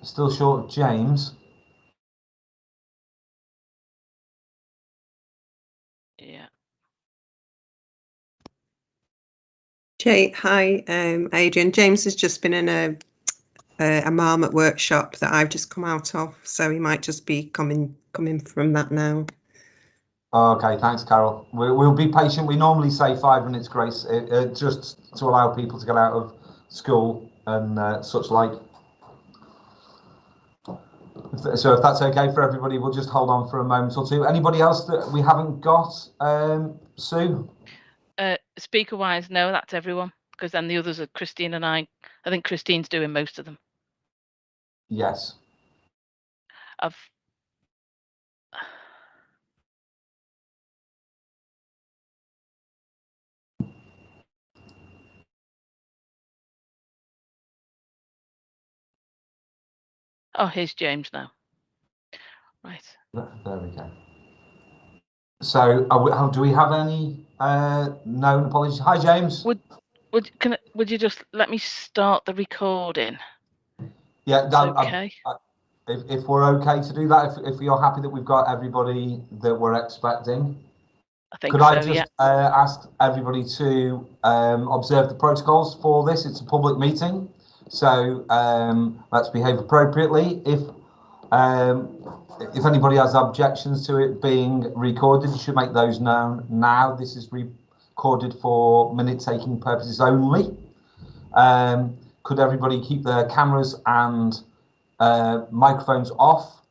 Still short of James. Yeah. Hi, Adrian. James has just been in a Marmot workshop that I've just come out of, so he might just be coming from that now. Okay, thanks, Carol. We'll be patient. We normally say 5 minutes grace, just to allow people to get out of school and such like. So if that's okay for everybody, we'll just hold on for a moment or two. Anybody else that we haven't got? Sue? Speaker wise, no, that's everyone, because then the others are Christine and I. I think Christine's doing most of them. Yes. Oh, here's James now. Right. There we go. So, do we have any known apologies? Hi, James. Would you just let me start the recording? Yeah, okay. If we're okay to do that, if you're happy that we've got everybody that we're expecting, I think could so, I just ask everybody to observe the protocols for this? It's a public meeting, so let's behave appropriately. If anybody has objections to it being recorded, you should make those known now. This is recorded for minute-taking purposes only. Could everybody keep their cameras and microphones off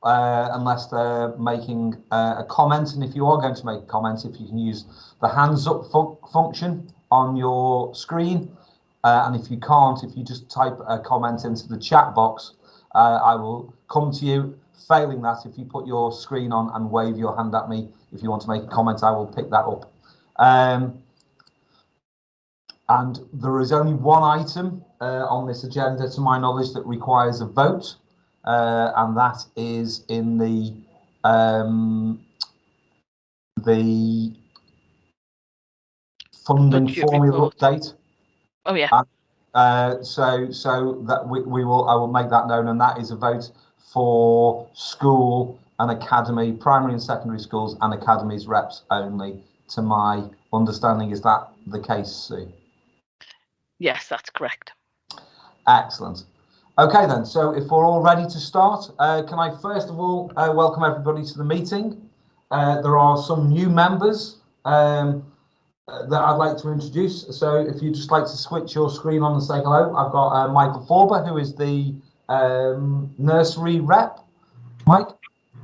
unless they're making a comment? And if you are going to make a comment, if you can use the hands up function on your screen. And if you can't, if you just type a comment into the chat box, I will come to you. Failing that, if you put your screen on and wave your hand at me, if you want to make a comment, I will pick that up. And there is only one item on this agenda, to my knowledge, that requires a vote, and that is in the funding budget formula report. Update. Oh yeah. So that I will make that known, and that is a vote for school and academy, primary and secondary schools and academies reps only. To my understanding, is that the case, Sue? Yes, that's correct. Excellent. Okay then, so if we're all ready to start, can I first of all welcome everybody to the meeting. There are some new members that I'd like to introduce. So if you'd just like to switch your screen on and say hello, I've got Michael Forber, who is the nursery rep. Mike?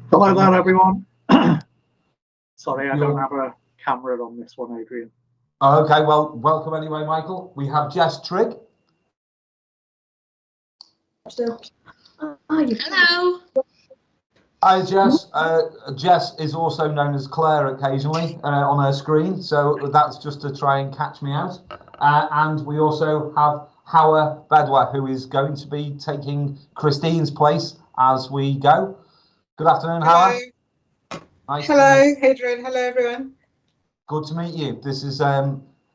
Hello there, everyone. Sorry, I don't have a camera on this one, Adrian. Okay, well, welcome anyway, Michael. We have Jess Trigg. Hello. Hi, Jess. Jess is also known as Claire occasionally on her screen, so that's just to try and catch me out. And we also have Hawa Bedwa, who is going to be taking Christine's place as we go. Good afternoon, Hawa. Nice. Hello, Adrian. Hello, everyone. Good to meet you. This is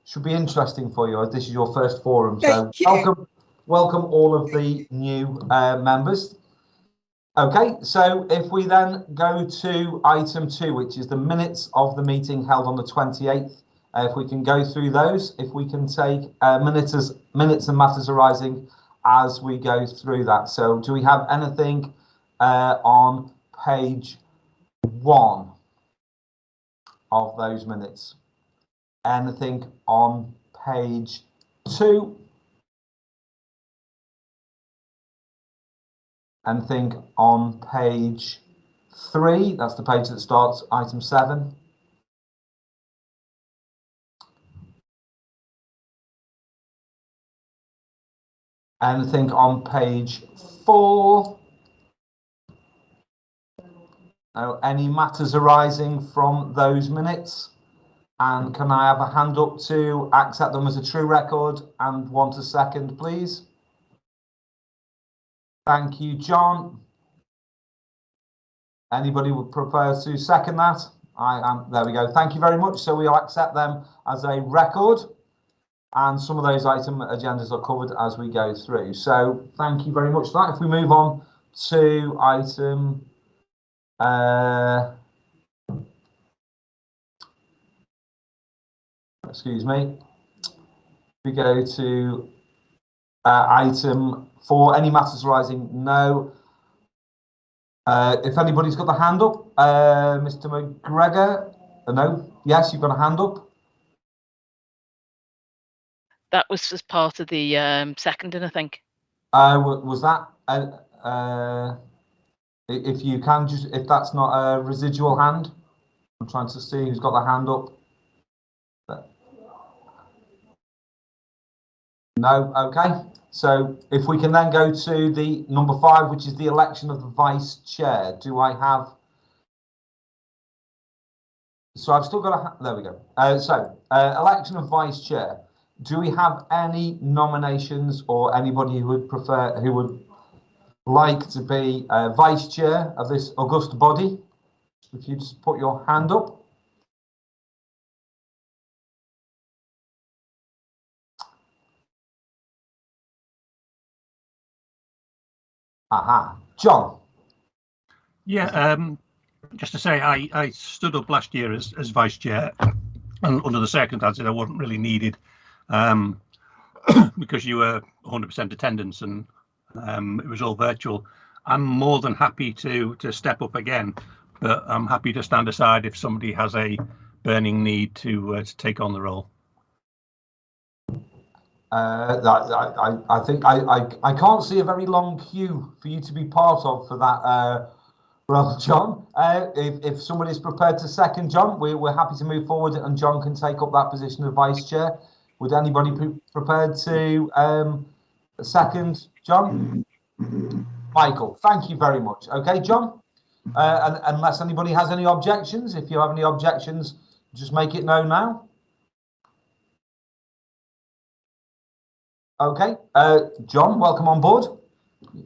should be interesting for you. This is your first forum, Thank so welcome all of the new members. Okay, so if we then go to item 2, which is the minutes of the meeting held on the 28th, if we can go through those, if we can take minutes and matters arising as we go through that. So do we have anything on page 1 of those minutes? Anything on page 2? Anything on page 3? That's the page that starts item 7. Anything on page 4? Any matters arising from those minutes? And can I have a hand up to accept them as a true record and want a second, please? Thank you, John. Anybody would prefer to second that? I am. There we go. Thank you very much. So we'll accept them as a record. and some of those item agendas are covered as we go through. So thank you very much for that. If we move on to item excuse me, we go to item 4, any matters arising. No. If anybody's got the hand up, Mr. McGregor, no, yes, you've got a hand up. That was as part of the seconding, I think. Was that, if you can, just, if that's not a residual hand, I'm trying to see who's got the hand up. No, okay. So if we can then go to the number 5, which is the election of the vice chair. Do I have? So I've still got a, there we go. Election of vice chair. Do we have any nominations or anybody who would prefer, who would like to be vice chair of this august body? If you just put your hand up. Aha, John. Yeah, just to say, I stood up last year as vice chair, and under the circumstances, I wasn't really needed because you were 100% attendance and it was all virtual. I'm more than happy to step up again, but I'm happy to stand aside if somebody has a burning need to take on the role. I think I can't see a very long queue for you to be part of for that role, John. If somebody's prepared to second John, we're happy to move forward and John can take up that position of vice chair. Would anybody be prepared to second John? Michael, thank you very much. Okay, John, and unless anybody has any objections, if you have any objections, just make it known now. Okay, John, welcome on board.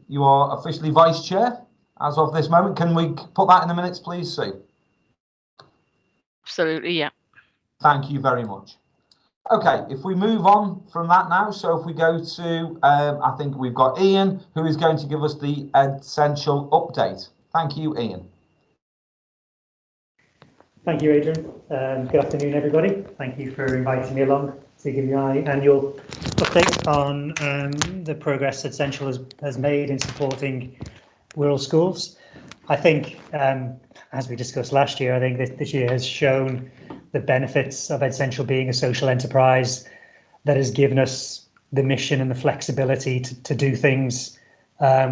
You are officially vice chair as of this moment. Can we put that in the minutes, please, Sue? Absolutely, yeah. Thank you very much. Okay, if we move on from that now, so if we go to, I think we've got Ian, who is going to give us the Edsential update. Thank you, Ian. Thank you, Adrian. Good afternoon, everybody. Thank you for inviting me along to give you my annual update on the progress Edsential has made in supporting Wirral schools. I think, as we discussed last year, I think this year has shown the benefits of Edsential being a social enterprise that has given us the mission and the flexibility to do things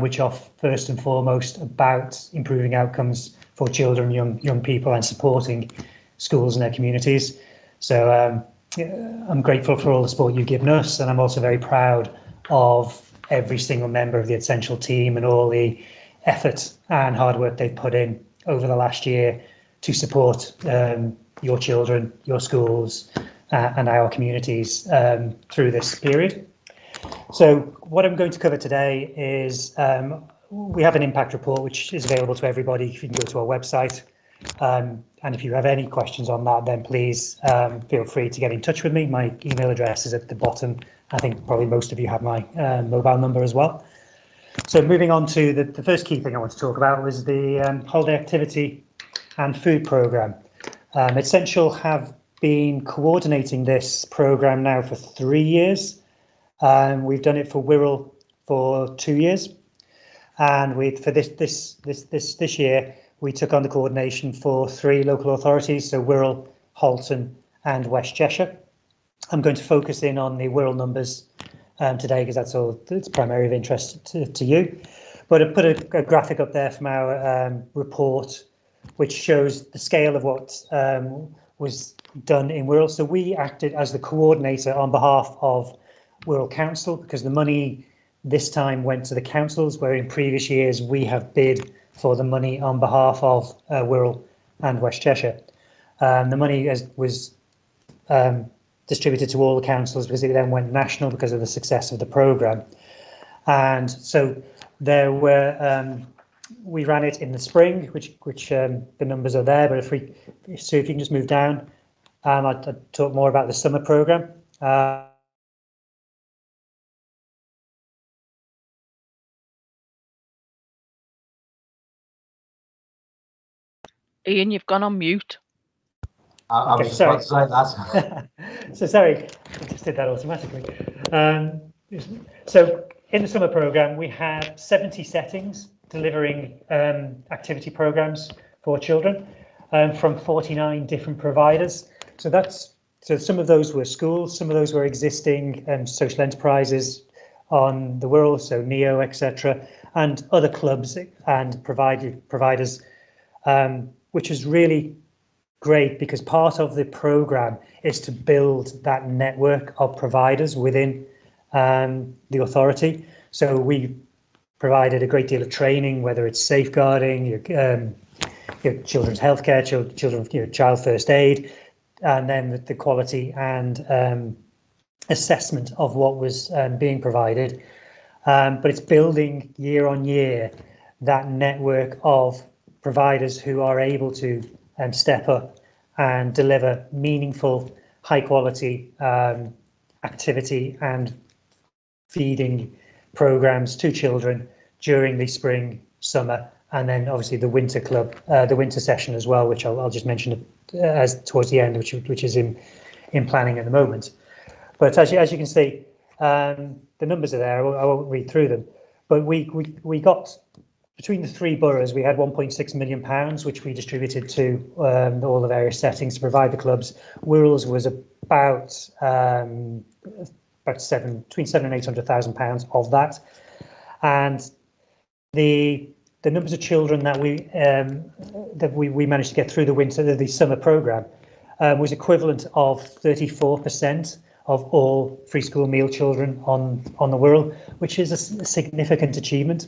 which are first and foremost about improving outcomes for children, young people, and supporting schools and their communities. So I'm grateful for all the support you've given us, and I'm also very proud of every single member of the Edsential team and all the effort and hard work they've put in over the last year to support your children, your schools, and our communities through this period. So what I'm going to cover today is we have an impact report which is available to everybody if you can go to our website. And if you have any questions on that, then please feel free to get in touch with me. My email address is at the bottom. I think probably most of you have my mobile number as well. So moving on to the first key thing I want to talk about was the holiday activity and food programme. Edsential have been coordinating this programme now for 3 years. We've done it for Wirral for 2 years. And for this year, we took on the coordination for 3 local authorities, so Wirral, Halton and West Cheshire. I'm going to focus in on the Wirral numbers today because that's all that's primarily of interest to you. But I put a graphic up there from our report which shows the scale of what was done in Wirral. So we acted as the coordinator on behalf of Wirral Council because the money this time went to the councils, where in previous years we have bid for the money on behalf of Wirral and West Cheshire. The money was distributed to all the councils because it then went national because of the success of the programme. And so there were we ran it in the spring, which the numbers are there. But if you can just move down, I'd talk more about the summer programme. Ian, you've gone on mute. I Okay, was just about to say that. So sorry, I just did that automatically. So in the summer programme, we had 70 settings delivering activity programmes for children from 49 different providers. So some of those were schools, some of those were existing social enterprises on the Wirral, so NEO, etc., and other clubs and providers, which is really great because part of the programme is to build that network of providers within the authority. So we provided a great deal of training, whether it's safeguarding, your children's healthcare, child first aid, and then the quality and assessment of what was being provided. But it's building year on year that network of providers who are able to step up and deliver meaningful, high quality activity and feeding programs to children during the spring, summer, and then obviously the winter club, the winter session as well, which I'll just mention as towards the end, which is in planning at the moment. But as you can see, the numbers are there. I won't read through them, but we got between the three boroughs, we had £1.6 million, which we distributed to all the various settings to provide the clubs. Wirral's was about between £700,000 and £800,000 of that, and the numbers of children that we managed to get through the summer programme was equivalent of 34% of all free school meal children on the Wirral, which is a significant achievement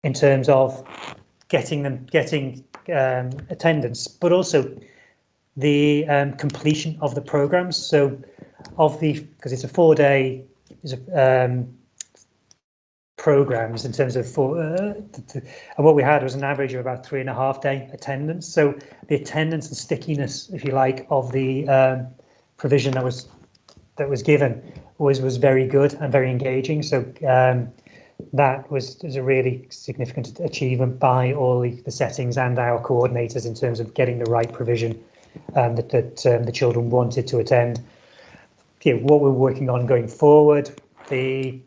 in terms of getting attendance, but also the completion of the programs. So because it's a 4-day programs in terms of and what we had was an average of about 3.5-day attendance. So the attendance and stickiness, if you like, of the provision that was given was very good and very engaging. So that was a really significant achievement by all the settings and our coordinators in terms of getting the right provision that the children wanted to attend. What we're working on going forward, the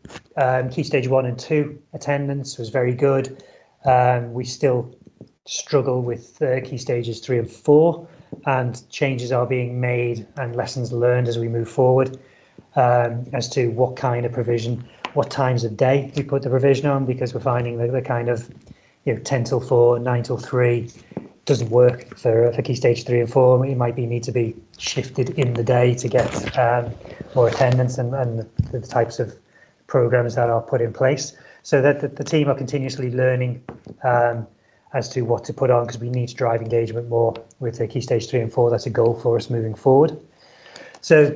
Key Stage 1 and 2 attendance was very good. We still struggle with Key Stages 3 and 4, and changes are being made and lessons learned as we move forward as to what kind of provision, what times of day we put the provision on, because we're finding the kind of 10 till 4, 9 till 3 doesn't work for Key Stage 3 and 4. It might need to be shifted in the day to get more attendance and the types of programs that are put in place, so that the team are continuously learning as to what to put on, because we need to drive engagement more with the Key Stage 3 and 4. That's a goal for us moving forward. So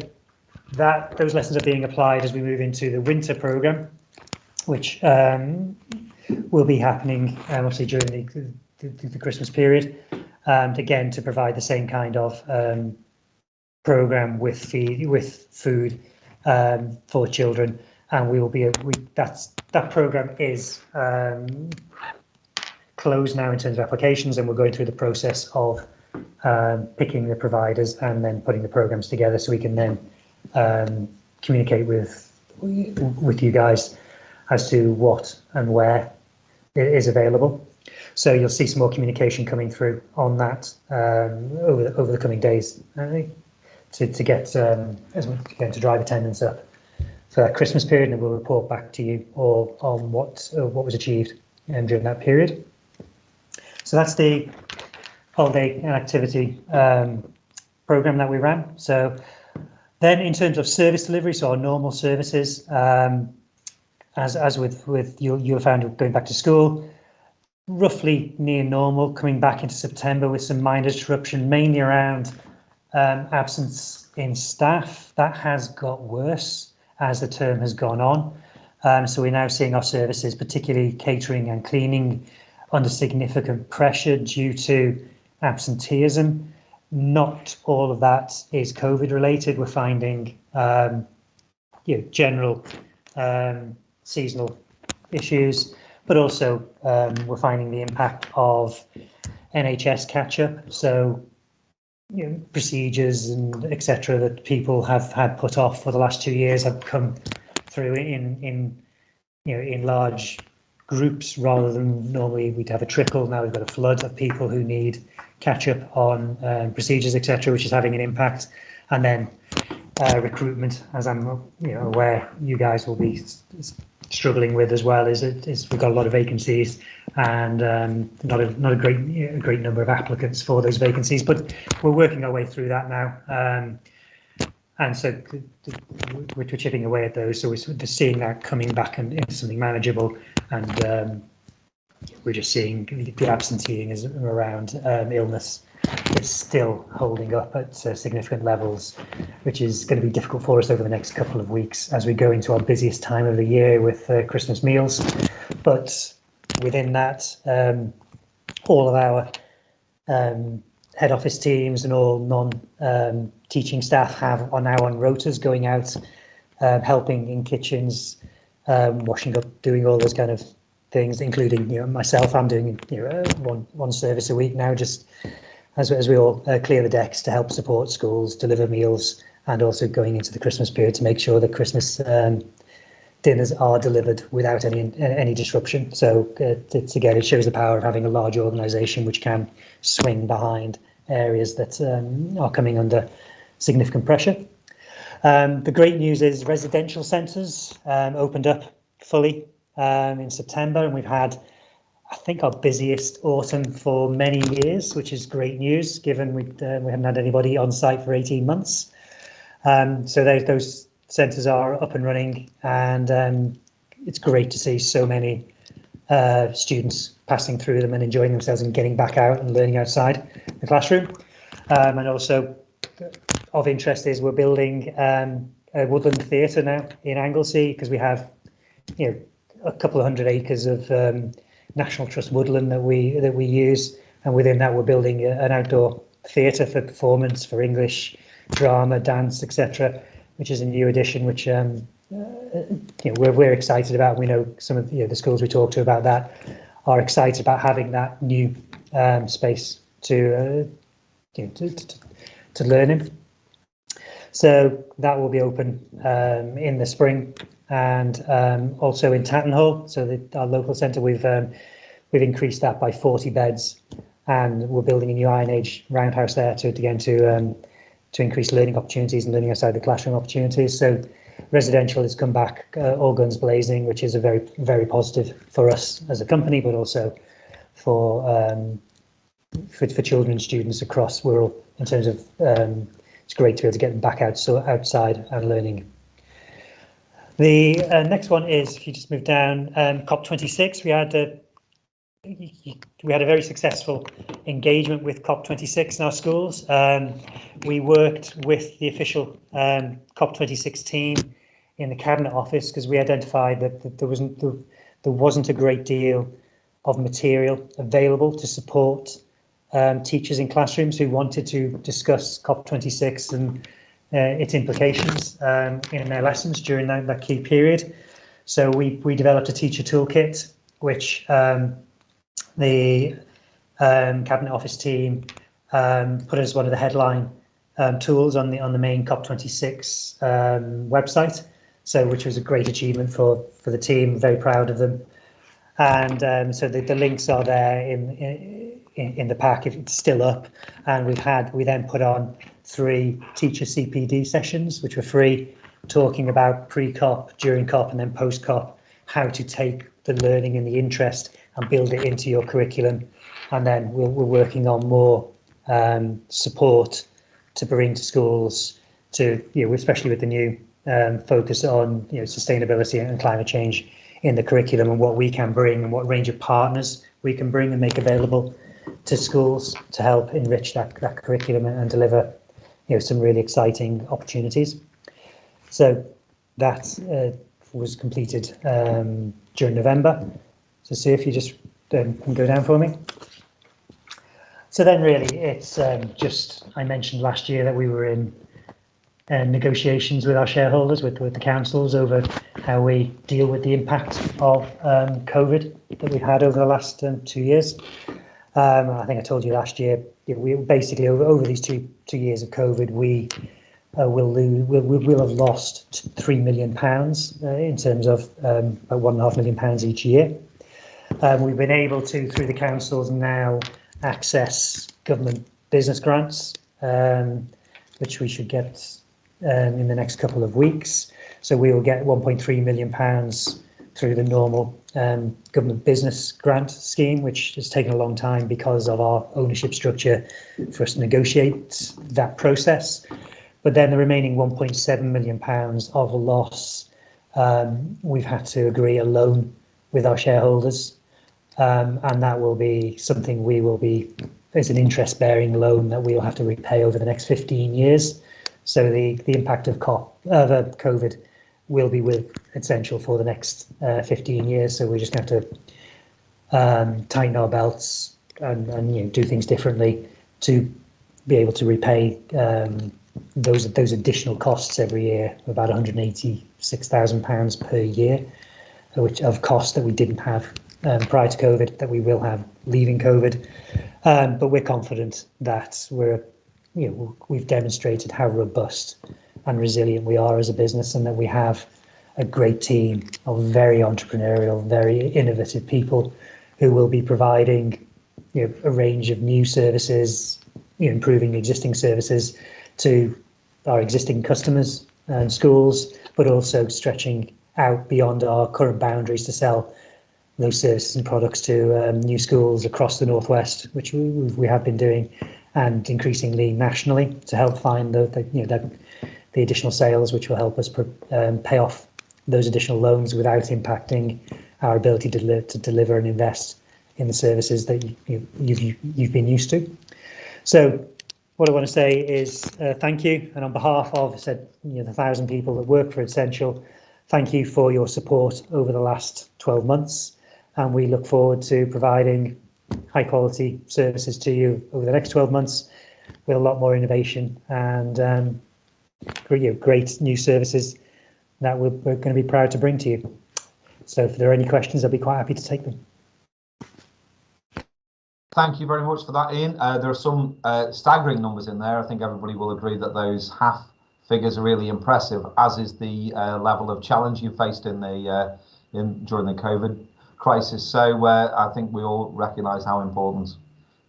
those lessons are being applied as we move into the winter programme, which will be happening obviously during the Christmas period, again to provide the same kind of programme with food for children, and we will be that programme is closed now in terms of applications, and we're going through the process of picking the providers and then putting the programs together, so we can then communicate with you guys as to what and where it is available. So you'll see some more communication coming through on that over the coming days to get to drive attendance up for that Christmas period, and we'll report back to you all on what was achieved during that period. So that's the holiday and activity programme that we ran. So then in terms of service delivery, so our normal services, as with you'll found going back to school, roughly near normal, coming back into September with some minor disruption, mainly around absence in staff. That has got worse as the term has gone on. So we're now seeing our services, particularly catering and cleaning, under significant pressure due to absenteeism. Not all of that is COVID related. We're finding general seasonal issues, but also we're finding the impact of NHS catch-up. So, procedures and etc. that people have had put off for the last 2 years have come through in large groups rather than normally we'd have a trickle. Now we've got a flood of people who need catch-up on procedures, etc., which is having an impact. And then recruitment, as I'm aware you guys will be struggling with as well, is we've got a lot of vacancies and not a great number of applicants for those vacancies, but we're working our way through that now, and so we're chipping away at those. So we're seeing that coming back into something manageable, and we're just seeing the absenteeism around illness is still holding up at significant levels, which is going to be difficult for us over the next couple of weeks as we go into our busiest time of the year with Christmas meals. But within that, all of our head office teams and all non-teaching staff are now on rotas, going out, helping in kitchens, washing up, doing all those kind of things, including myself. I'm doing one service a week now, just as we all clear the decks to help support schools, deliver meals, and also going into the Christmas period to make sure that Christmas dinners are delivered without any disruption. So again, it shows the power of having a large organisation which can swing behind areas that are coming under significant pressure. The great news is residential centres opened up fully in September, and we've had, I think, our busiest autumn for many years, which is great news given we haven't had anybody on site for 18 months. So those centres are up and running, and it's great to see so many students passing through them and enjoying themselves and getting back out and learning outside the classroom. And also of interest is we're building a Woodland Theater now in Anglesey, because we have a couple of 100 acres of National Trust woodland that we use, and within that we're building an outdoor theatre for performance, for English, drama, dance, etc., which is a new addition, which we're excited about. We know some of the schools we talk to about that are excited about having that new space to learn in. So that will be open in the spring, and also in Tattenhall, so our local centre, we've increased that by 40 beds, and we're building a new Iron Age roundhouse there to increase learning opportunities and learning outside the classroom opportunities. So residential has come back all guns blazing, which is a very, very positive for us as a company, but also for children and students across Wirral in terms of it's great to be able to get them back outside and learning. The next one is, if you just move down, COP26. We had a very successful engagement with COP26 in our schools. We worked with the official COP26 team in the Cabinet Office, because we identified that there wasn't a great deal of material available to support teachers in classrooms who wanted to discuss COP26 and its implications in their lessons during that key period. So we developed a teacher toolkit, which the Cabinet Office team put as one of the headline tools on the main COP26 website. So which was a great achievement for the team. Very proud of them. And so the links are there in the pack if it's still up. And we then put on 3 teacher Cpd sessions, which were free, talking about pre-COP, during COP, and then post-COP, how to take the learning and the interest and build it into your curriculum. And then we're working on more support to bring to schools, to especially with the new focus on sustainability and climate change in the curriculum, and what we can bring and what range of partners we can bring and make available to schools to help enrich that curriculum and deliver some really exciting opportunities. So that was completed during November. So see if you just can go down for me. So then really it's I mentioned last year that we were in negotiations with our shareholders, with the councils, over how we deal with the impact of COVID that we've had over the last 2 years. I think I told you last year, we basically over these two years of COVID, we we'll have lost £3 million in terms of about £1.5 million each year. We've been able to, through the councils now, access government business grants, which we should get in the next couple of weeks. So we will get £1.3 million through the normal government business grant scheme, which has taken a long time because of our ownership structure for us to negotiate that process. But then the remaining £1.7 million of loss, we've had to agree a loan with our shareholders, and that will be something it's an interest-bearing loan that we will have to repay over the next 15 years. So the impact of COVID will be with Edsential for the next 15 years. So we're just going to have to tighten our belts and do things differently to be able to repay those additional costs every year, about £186,000 per year, which of costs that we didn't have prior to COVID, that we will have leaving COVID. But we're confident that we've demonstrated how robust and resilient we are as a business, and that we have a great team of very entrepreneurial, very innovative people who will be providing a range of new services, improving existing services to our existing customers and schools, but also stretching out beyond our current boundaries to sell those services and products to new schools across the Northwest, which we have been doing, and increasingly nationally, to help find the additional sales, which will help us pay off those additional loans without impacting our ability to deliver and invest in the services that you've been used to. So what I want to say is thank you, and on behalf of the 1,000 people that work for Edsential, thank you for your support over the last 12 months, and we look forward to providing high quality services to you over the next 12 months with a lot more innovation and great new services that we're going to be proud to bring to you. So if there are any questions, I'll be quite happy to take them. Thank you very much for that, Ian. There are some staggering numbers in there. I think everybody will agree that those half figures are really impressive, as is the level of challenge you faced during the COVID crisis. So I think we all recognise how important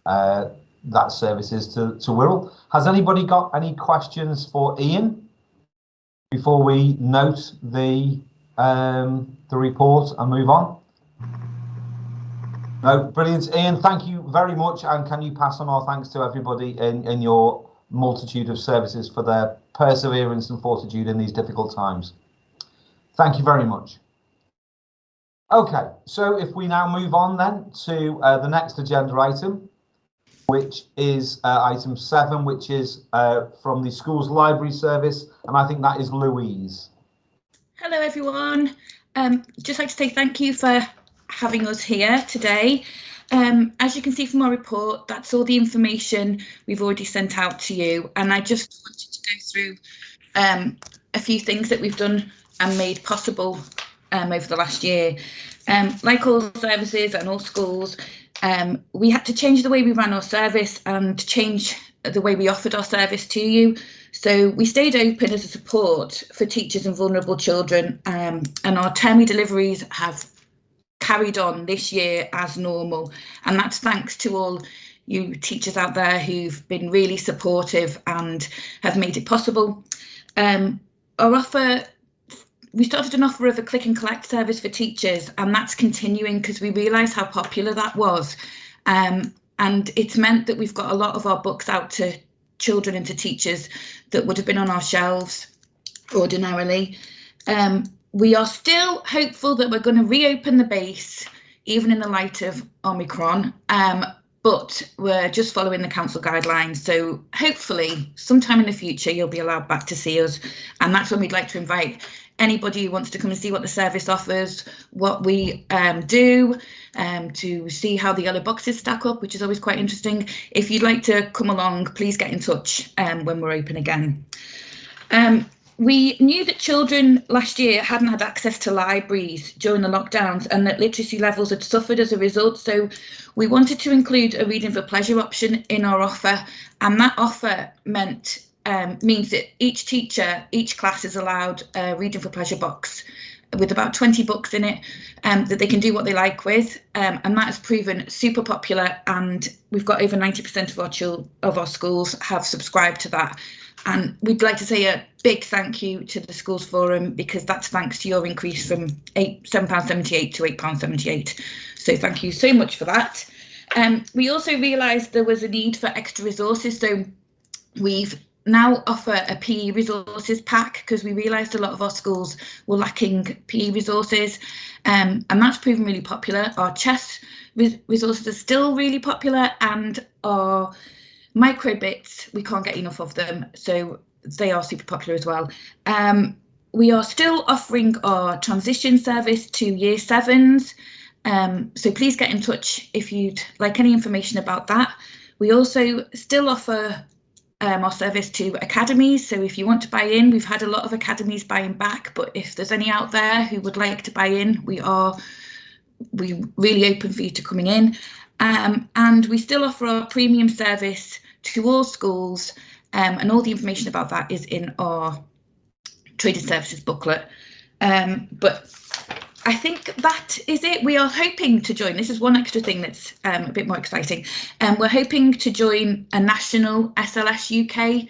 that service is to Wirral. Has anybody got any questions for Ian before we note the report and move on? No, brilliant, Ian. Thank you very much, and can you pass on our thanks to everybody in your multitude of services for their perseverance and fortitude in these difficult times. Thank you very much. Okay, so if we now move on then to the next agenda item, which is item 7, which is from the school's library service, and I think that is Louise. Hello everyone. Just like to say thank you for having us here today. As you can see from our report, that's all the information we've already sent out to you, and I just wanted to go through a few things that we've done and made possible over the last year. Like all services and all schools, we had to change the way we ran our service and change the way we offered our service to you. So we stayed open as a support for teachers and vulnerable children, and our termly deliveries have carried on this year as normal, and that's thanks to all you teachers out there who've been really supportive and have made it possible. Our offer, we started an offer of a click and collect service for teachers, and that's continuing because we realised how popular that was, and it's meant that we've got a lot of our books out to children and to teachers that would have been on our shelves ordinarily. We are still hopeful that we're going to reopen the base, even in the light of Omicron, but we're just following the council guidelines. So hopefully sometime in the future you'll be allowed back to see us, and that's when we'd like to invite anybody who wants to come and see what the service offers, what we do, to see how the yellow boxes stack up, which is always quite interesting. If you'd like to come along, please get in touch when we're open again. We knew that children last year hadn't had access to libraries during the lockdowns and that literacy levels had suffered as a result. So we wanted to include a reading for pleasure option in our offer, and that offer means that each teacher, each class is allowed a reading for pleasure box with about 20 books in it that they can do what they like with, and that has proven super popular, and we've got over 90% of our schools have subscribed to that. And we'd like to say a big thank you to the Schools Forum, because that's thanks to your increase from £7.78 to £8.78. So thank you so much for that. We also realised there was a need for extra resources, so we've now offer a PE resources pack, because we realised a lot of our schools were lacking PE resources, and that's proven really popular. Our chess resources are still really popular, and our micro bits, we can't get enough of them, so they are super popular as well. We are still offering our transition service to year 7s, so please get in touch if you'd like any information about that. We also still offer our service to academies, so if you want to buy in, we've had a lot of academies buying back, but if there's any out there who would like to buy in, we're really open for you to coming in. And we still offer our premium service to all schools, and all the information about that is in our traded services booklet. But I think that is it. We are hoping to join, this is one extra thing that's a bit more exciting, we're hoping to join a national SLS UK,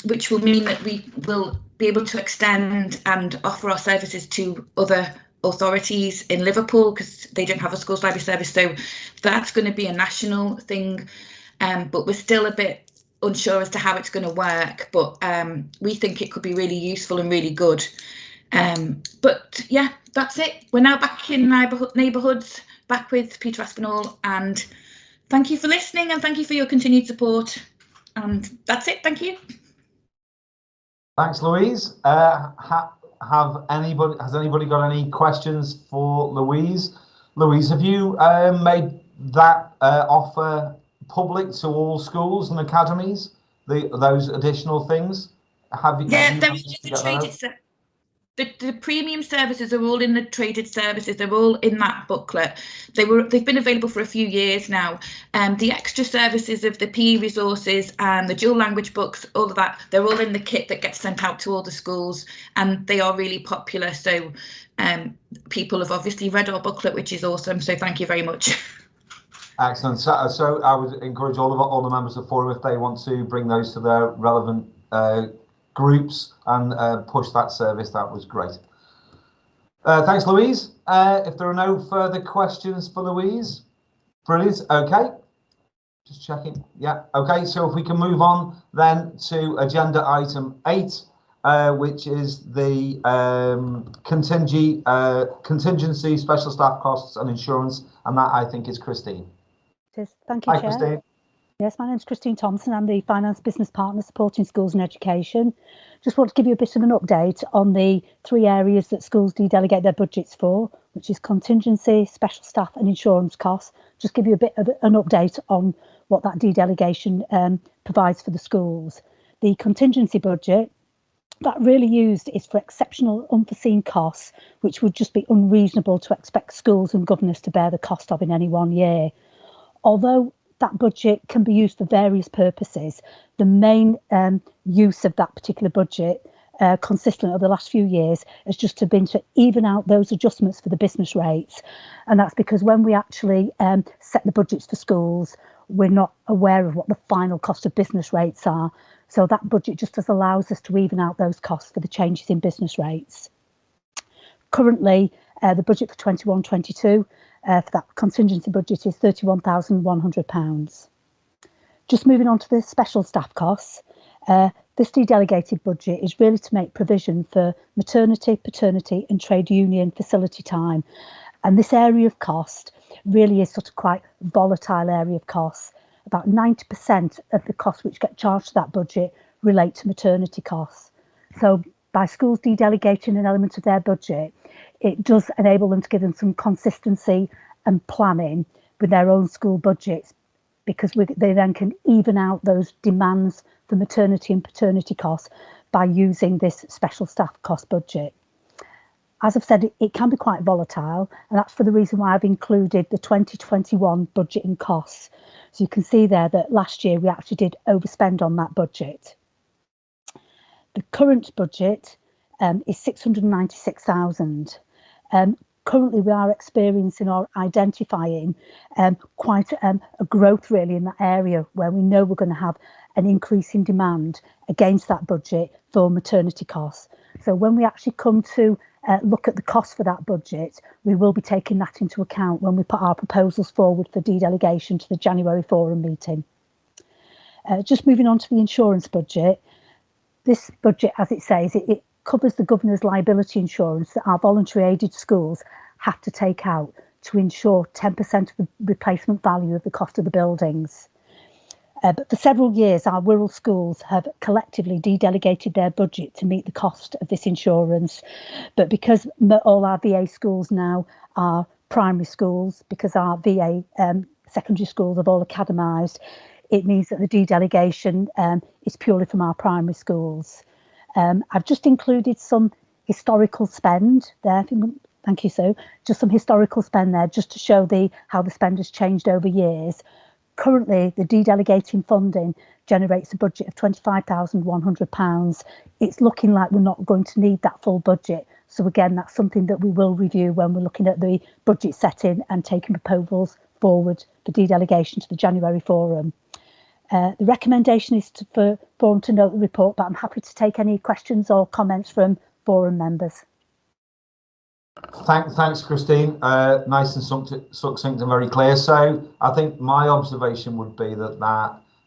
which will mean that we will be able to extend and offer our services to other authorities in Liverpool, because they don't have a schools library service, so that's going to be a national thing, but we're still a bit unsure as to how it's going to work, but we think it could be really useful and really good. But yeah, that's it. We're now back in neighbourhoods, back with Peter Aspinall, and thank you for listening and thank you for your continued support, and that's it. Thank you. Thanks, Louise. Has anybody got any questions for Louise? Louise, have you made that offer public to all schools and academies? Those additional things? Yeah, there is the traded. The premium services are all in the traded services. They're all in that booklet. They've been available for a few years now. The extra services of the PE resources and the dual language books, all of that, they're all in the kit that gets sent out to all the schools, and they are really popular. So people have obviously read our booklet, which is awesome. So thank you very much. Excellent. So I would encourage all the members of the forum, if they want to bring those to their relevant groups and push that service. That was great. Thanks, Louise. If there are no further questions for Louise, brilliant. Okay, just checking. Yeah, okay, so if we can move on then to agenda item 8, which is the contingency, special staff costs and insurance, and that I think is Christine. Thank you, Hi, Chair. Christine. Yes, my name is Christine Thompson. I'm the Finance Business Partner supporting schools and education. Just want to give you a bit of an update on the 3 areas that schools delegate their budgets for, which is contingency, special staff and insurance costs. Just give you a bit of an update on what that delegation provides for the schools. The contingency budget, that really used is for exceptional unforeseen costs, which would just be unreasonable to expect schools and governors to bear the cost of in any one year. Although that budget can be used for various purposes, the main use of that particular budget consistent over the last few years has just been to even out those adjustments for the business rates. And that's because when we actually set the budgets for schools, we're not aware of what the final cost of business rates are. So that budget just allows us to even out those costs for the changes in business rates. Currently, the budget for 21-22 for that contingency budget is £31,100. Just moving on to the special staff costs, this delegated budget is really to make provision for maternity, paternity and trade union facility time. And this area of cost really is sort of quite volatile area of costs. About 90% of the costs which get charged to that budget relate to maternity costs. So by schools delegating an element of their budget, it does enable them to give them some consistency and planning with their own school budgets, because they then can even out those demands for maternity and paternity costs by using this special staff cost budget. As I've said, it can be quite volatile, and that's for the reason why I've included the 2021 budget and costs. So you can see there that last year we actually did overspend on that budget. The current budget is 696,000. Currently, we are experiencing or identifying quite a growth really in that area where we know we're going to have an increase in demand against that budget for maternity costs. So when we actually come to look at the cost for that budget, we will be taking that into account when we put our proposals forward for dedelegation to the January forum meeting. Just moving on to the insurance budget. This budget, as it says, it covers the governor's liability insurance that our voluntary aided schools have to take out to ensure 10% of the replacement value of the cost of the buildings. But for several years, our Wirral schools have collectively de-delegated their budget to meet the cost of this insurance. But because all our VA schools now are primary schools, because our VA secondary schools have all academised, it means that the de-delegation is purely from our primary schools. I've just included some historical spend there. Thank you, Sue. Just some historical spend there, just to show how the spend has changed over years. Currently, the de-delegating funding generates a budget of £25,100. It's looking like we're not going to need that full budget. So again, that's something that we will review when we're looking at the budget setting and taking proposals forward for de-delegation to the January forum. The recommendation is for forum to note the report, but I'm happy to take any questions or comments from forum members. Thanks, Christine. Nice and succinct and very clear. So I think my observation would be that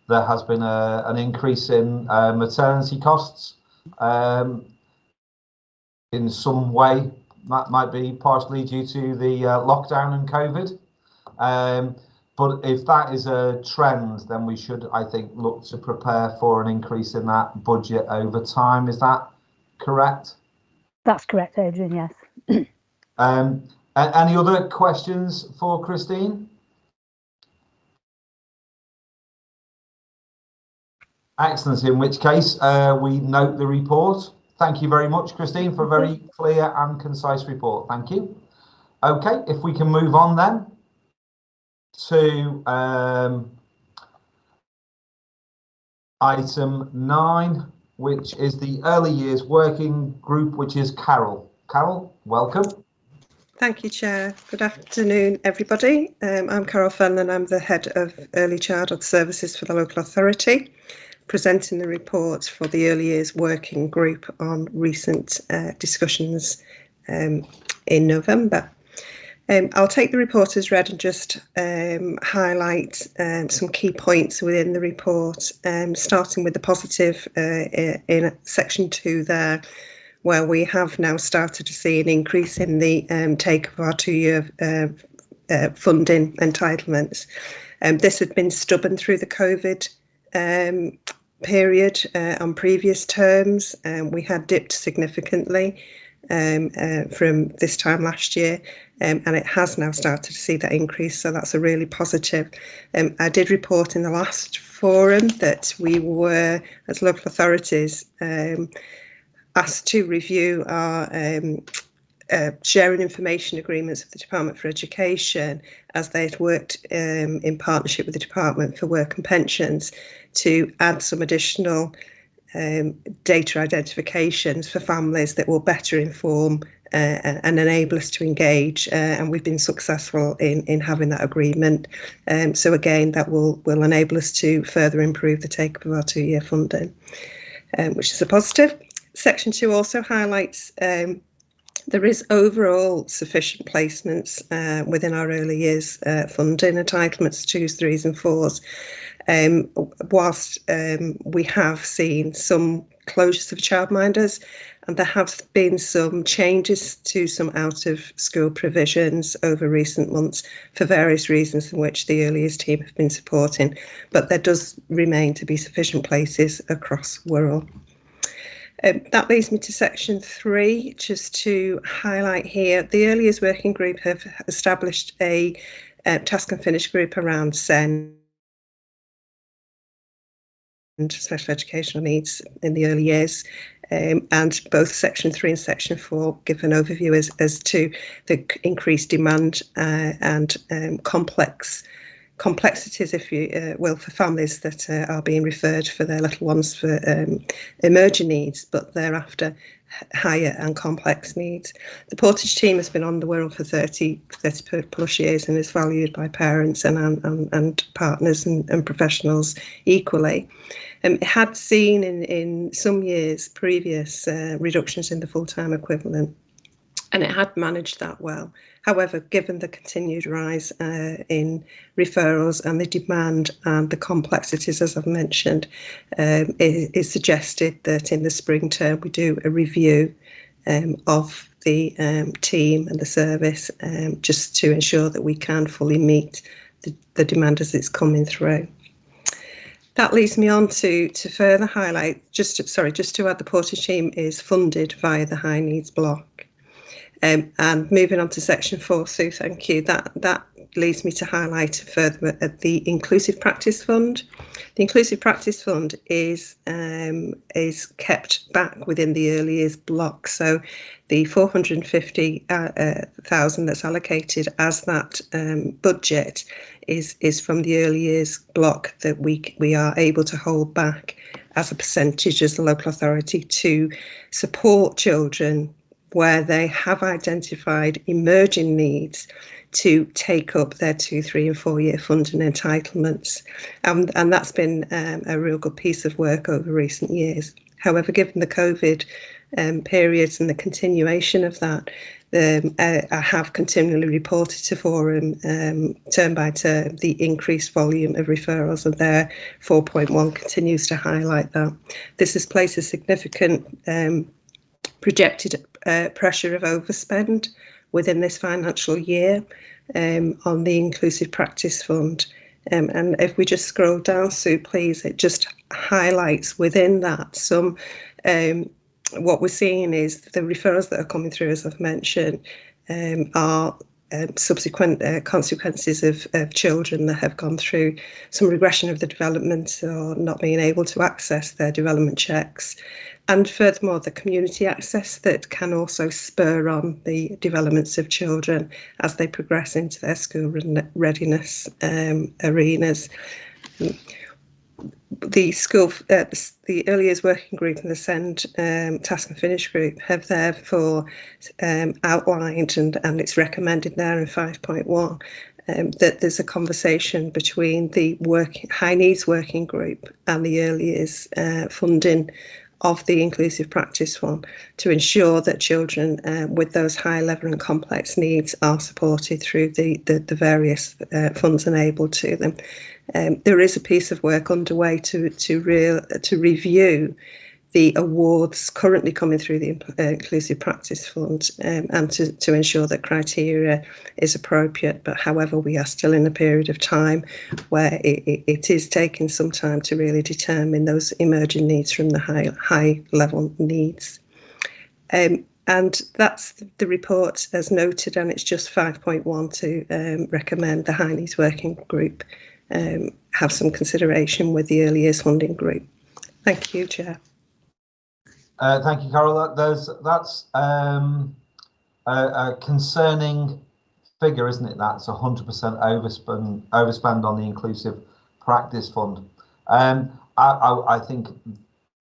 there has been an increase in maternity costs in some way. That might be partially due to the lockdown and COVID. But if that is a trend, then we should, I think, look to prepare for an increase in that budget over time. Is that correct? That's correct, Adrian, yes. Any other questions for Christine? Excellent. In which case, we note the report. Thank you very much, Christine, for a very clear and concise report. Thank you. Okay, if we can move on then to item 9, which is the early years working group, which is Carol. Carol, welcome. Thank you, Chair. Good afternoon, everybody. I'm Carol Fenlon. I'm the Head of Early Childhood Services for the local authority, presenting the report for the Early Years Working Group on recent discussions in November. I'll take the report as read and just highlight some key points within the report, starting with the positive in section 2 there, where we have now started to see an increase in the take of our 2-year funding entitlements. This had been stubborn through the COVID period on previous terms. We had dipped significantly from this time last year, and it has now started to see that increase, so that's a really positive. I did report in the last forum that we were, as local authorities, asked to review our sharing information agreements with the Department for Education, as they had worked in partnership with the Department for Work and Pensions to add some additional data identifications for families that will better inform and enable us to engage, and we've been successful in having that agreement. So again, that will enable us to further improve the take-up of our 2-year funding, which is a positive. Section 2 also highlights there is overall sufficient placements within our early years funding entitlements 2s, 3s and 4s. Whilst we have seen some closures of childminders, and there have been some changes to some out of school provisions over recent months for various reasons in which the early years team have been supporting, but there does remain to be sufficient places across Wirral. That leads me to section 3, just to highlight here, the Early Years Working Group have established a task and finish group around SEND special educational needs in the early years. And both Section 3 and Section 4 give an overview as to the increased demand and complexities, if you will, for families that are being referred for their little ones for emerging needs, but thereafter higher and complex needs. The Portage team has been on the Wirral for 30 plus years and is valued by parents and partners and professionals equally. It had seen in some years previous reductions in the full-time equivalent, and it had managed that well. However, given the continued rise in referrals and the demand and the complexities, as I've mentioned, it suggested that in the spring term we do a review of the team and the service, just to ensure that we can fully meet the demand as it's coming through. That leads me on to further highlight, just to add, the Portage team is funded via the High Needs Block. And moving on to Section 4, Sue, thank you. That leads me to highlight further at the Inclusive Practice Fund. The Inclusive Practice Fund is kept back within the early years block. So the 450,000 that's allocated as that budget is from the early years block that we are able to hold back as a percentage as the local authority to support children where they have identified emerging needs to take up their 2, 3 and 4 year funding entitlements. And that's been a real good piece of work over recent years. However, given the COVID periods and the continuation of that, I have continually reported to Forum term by term the increased volume of referrals, and their 4.1 continues to highlight that. This has placed a significant projected pressure of overspend within this financial year on the Inclusive Practice Fund. And if we just scroll down, Sue, please, it just highlights within that some what we're seeing is the referrals that are coming through, as I've mentioned, are subsequent consequences of children that have gone through some regression of the development or not being able to access their development checks. And furthermore, the community access that can also spur on the developments of children as they progress into their school readiness arenas. The Early Years Working Group and the SEND Task and Finish Group have therefore outlined, and it's recommended there in 5.1, that there's a conversation between the High Needs Working Group and the Early Years funding of the Inclusive Practice Fund to ensure that children with those high level and complex needs are supported through the various funds enabled to them. There is a piece of work underway to review the awards currently coming through the Inclusive Practice Fund and to ensure that criteria is appropriate. But however, we are still in a period of time where it is taking some time to really determine those emerging needs from the high level needs. And that's the report as noted, and it's just 5.1 to recommend the High Needs Working Group have some consideration with the Early Years Funding Group. Thank you, Chair. Thank you, Carol. That's a concerning figure, isn't it? That's 100% overspend on the Inclusive Practice Fund. I think,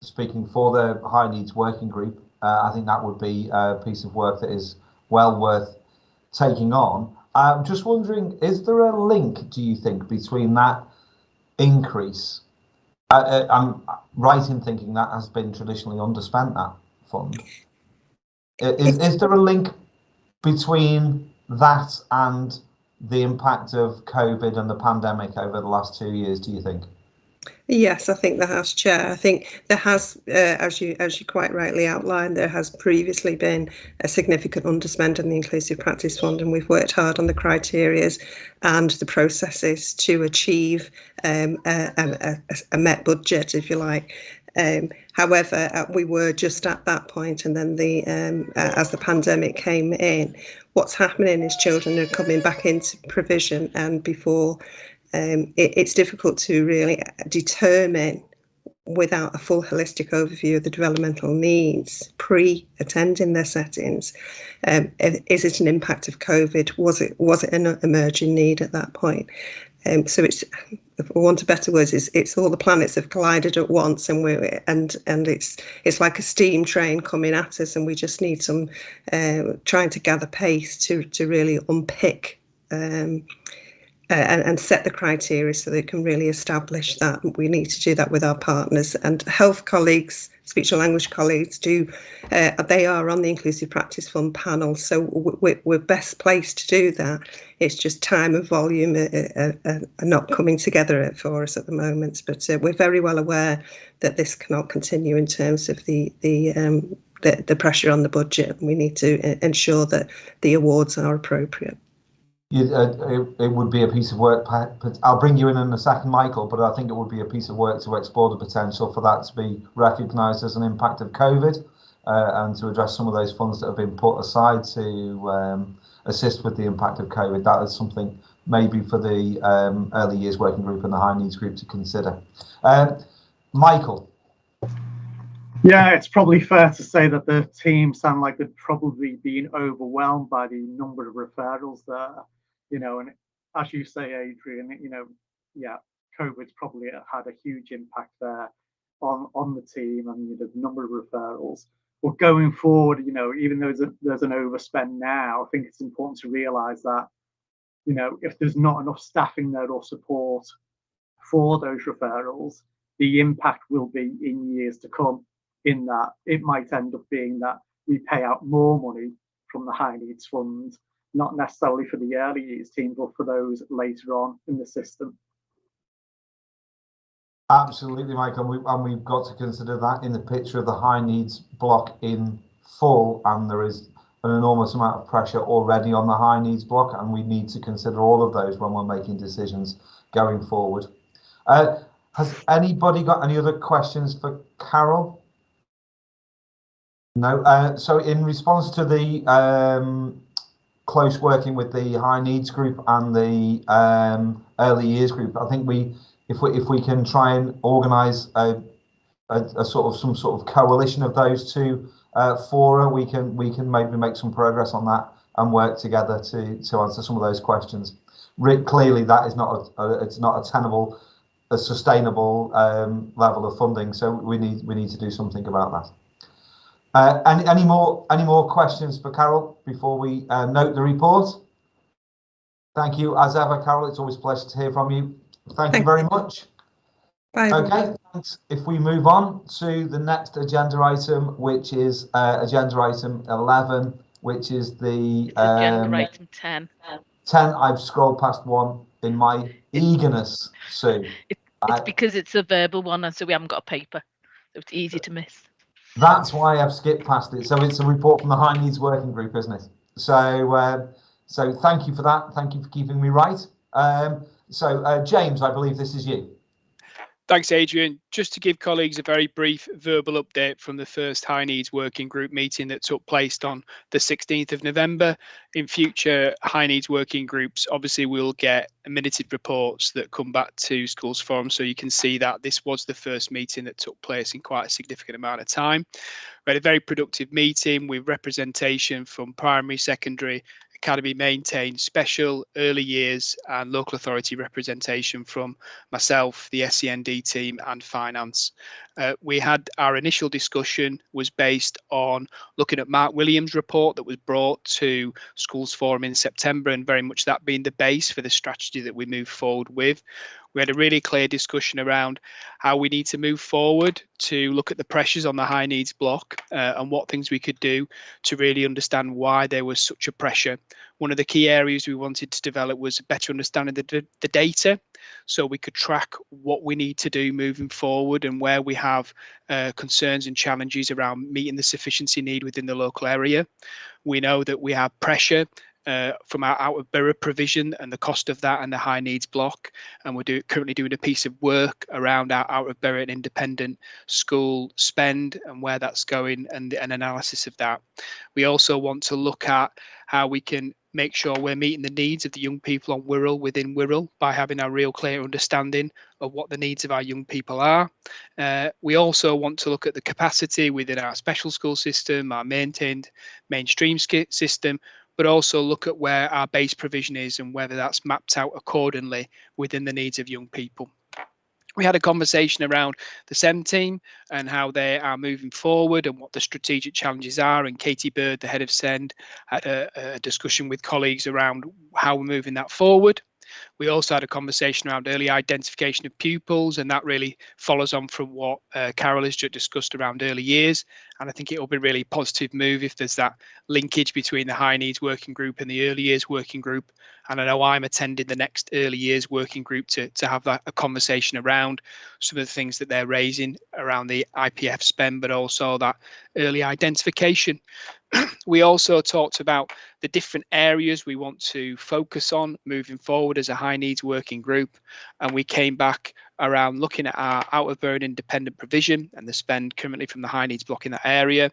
speaking for the High Needs Working Group, I think that would be a piece of work that is well worth taking on. I'm just wondering, is there a link, do you think, between that increase? I'm right in thinking that has been traditionally underspent, that fund. Is there a link between that and the impact of COVID and the pandemic over the last 2 years, do you think? Yes, I think there has, Chair. I think there has, as you quite rightly outlined, there has previously been a significant underspend in the Inclusive Practice Fund, and we've worked hard on the criteria and the processes to achieve a met budget, if you like. However, we were just at that point, and then as the pandemic came in, what's happening is children are coming back into provision, and before it's difficult to really determine without a full holistic overview of the developmental needs pre-attending their settings. Is it an impact of COVID? Was it an emerging need at that point? So it's, for want of better words, it's all the planets have collided at once, and it's like a steam train coming at us, and we just need some trying to gather pace to really unpick and set the criteria so they can really establish that. We need to do that with our partners, and health colleagues, speech and language colleagues they are on the Inclusive Practice Fund panel, so we're best placed to do that. It's just time and volume are not coming together for us at the moment, but we're very well aware that this cannot continue in terms of the pressure on the budget. We need to ensure that the awards are appropriate. It would be a piece of work. I'll bring you in a second, Michael, but I think it would be a piece of work to explore the potential for that to be recognised as an impact of COVID, and to address some of those funds that have been put aside to assist with the impact of COVID. That is something maybe for the early years working group and the high needs group to consider. Michael. Yeah, it's probably fair to say that the team sound like they've probably been overwhelmed by the number of referrals there, and as you say, Adrian, yeah, COVID's probably had a huge impact there on the team and the number of referrals. But going forward, even though there's an overspend now, I think it's important to realise that, if there's not enough staffing there or support for those referrals, the impact will be in years to come. In that it might end up being that we pay out more money from the high needs fund, not necessarily for the early years team, but for those later on in the system. Absolutely, Michael, and we've got to consider that in the picture of the high needs block in full, and there is an enormous amount of pressure already on the high needs block, and we need to consider all of those when we're making decisions going forward. Has anybody got any other questions for Carol? No. So in response to the close working with the high needs group and the early years group, I think if we can try and organise a some sort of coalition of those two fora, we can maybe make some progress on that and work together to answer some of those questions. Clearly, that is not it's not a tenable, a sustainable level of funding. So we need to do something about that. Any more questions for Carol before we note the report? Thank you as ever, Carol. It's always a pleasure to hear from you. Thank you very much. Bye. Okay, thanks. If we move on to the next agenda item, which is agenda item 11, which is the agenda item 10. 10. I've scrolled past one in my eagerness, Sue. It's because it's a verbal one, and so we haven't got a paper, so it's easy to miss. That's why I've skipped past it. So it's a report from the High Needs Working Group, isn't it? So so thank you for that. Thank you for keeping me right. So James, I believe this is you. Thanks, Adrian. Just to give colleagues a very brief verbal update from the first High Needs Working Group meeting that took place on the 16th of November. In future High Needs Working Groups, obviously we'll get minuted reports that come back to Schools Forum, so you can see that this was the first meeting that took place in quite a significant amount of time. We had a very productive meeting with representation from primary, secondary, academy maintained, special, early years and local authority representation from myself, the SEND team and finance. We had our initial discussion was based on looking at Mark Williams' report that was brought to Schools Forum in September, and very much that being the base for the strategy that we move forward with. We had a really clear discussion around how we need to move forward to look at the pressures on the high needs block and what things we could do to really understand why there was such a pressure. One of the key areas we wanted to develop was better understanding the data, so we could track what we need to do moving forward and where we have concerns and challenges around meeting the sufficiency need within the local area. We know that we have pressure from our out of borough provision and the cost of that and the high needs block. And we're currently doing a piece of work around our out of borough and independent school spend and where that's going and an analysis of that. We also want to look at how we can make sure we're meeting the needs of the young people on Wirral within Wirral by having a real clear understanding of what the needs of our young people are. We also want to look at the capacity within our special school system, our maintained mainstream system, but also look at where our base provision is and whether that's mapped out accordingly within the needs of young people. We had a conversation around the SEND team and how they are moving forward and what the strategic challenges are. And Katie Bird, the head of SEND, had a discussion with colleagues around how we're moving that forward. We also had a conversation around early identification of pupils, and that really follows on from what Carol has just discussed around early years. And I think it will be a really positive move if there's that linkage between the high needs working group and the early years working group. And I know I'm attending the next early years working group to have a conversation around some of the things that they're raising around the IPF spend, but also that early identification. We also talked about the different areas we want to focus on moving forward as a high needs working group. And we came back around looking at our out of borough independent provision and the spend currently from the high needs block in that area.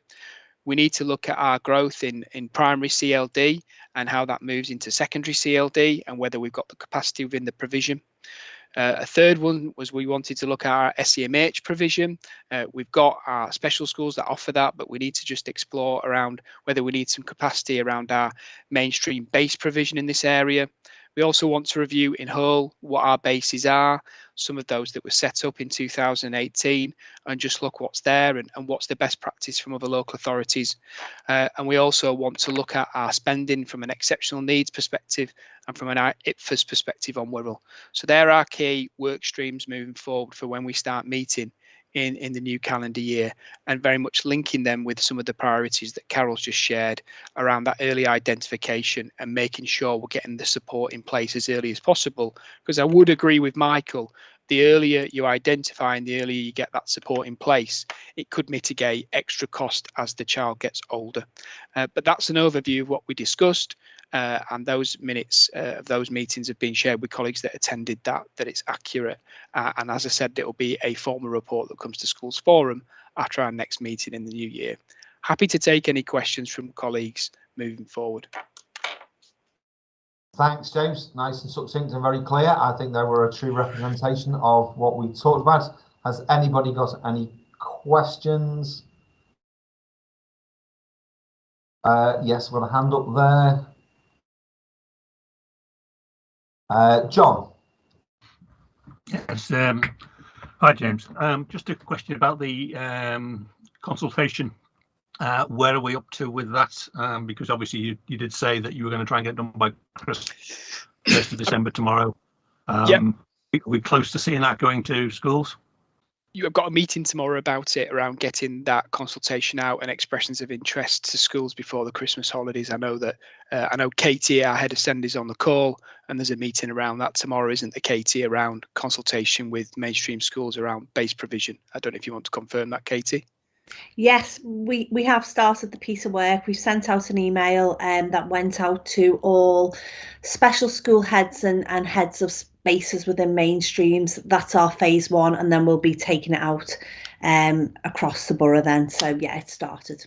We need to look at our growth in primary CLD and how that moves into secondary CLD and whether we've got the capacity within the provision. A third one was we wanted to look at our SEMH provision. We've got our special schools that offer that, but we need to just explore around whether we need some capacity around our mainstream base provision in this area. We also want to review in whole what our bases are, some of those that were set up in 2018, and just look what's there and what's the best practice from other local authorities. And we also want to look at our spending from an exceptional needs perspective and from an IPFAS perspective on Wirral. So there are key work streams moving forward for when we start meeting in the new calendar year, and very much linking them with some of the priorities that Carol's just shared around that early identification and making sure we're getting the support in place as early as possible. Because I would agree with Michael, the earlier you identify and the earlier you get that support in place, it could mitigate extra cost as the child gets older. But that's an overview of what we discussed. And those minutes of those meetings have been shared with colleagues that attended that it's accurate. And as I said, it will be a formal report that comes to Schools Forum after our next meeting in the new year. Happy to take any questions from colleagues moving forward. Thanks, James. Nice and succinct and very clear. I think they were a true representation of what we talked about. Has anybody got any questions? Yes, we've got a hand up there. John. Yes. Hi, James. Just a question about the consultation. Where are we up to with that? Because obviously you did say that you were going to try and get it done by 1st of December tomorrow. Yep. Are we close to seeing that going to schools? You have got a meeting tomorrow about it, around getting that consultation out and expressions of interest to schools before the Christmas holidays. I know that I know Katie, our head of SEND, is on the call, and there's a meeting around that tomorrow, isn't there, Katie, around consultation with mainstream schools around base provision. I don't know if you want to confirm that, Katie. Yes, we have started the piece of work. We've sent out an email that went out to all special school heads and heads of spaces within mainstreams. That's our phase one, and then we'll be taking it out across the borough then. So yeah, it started.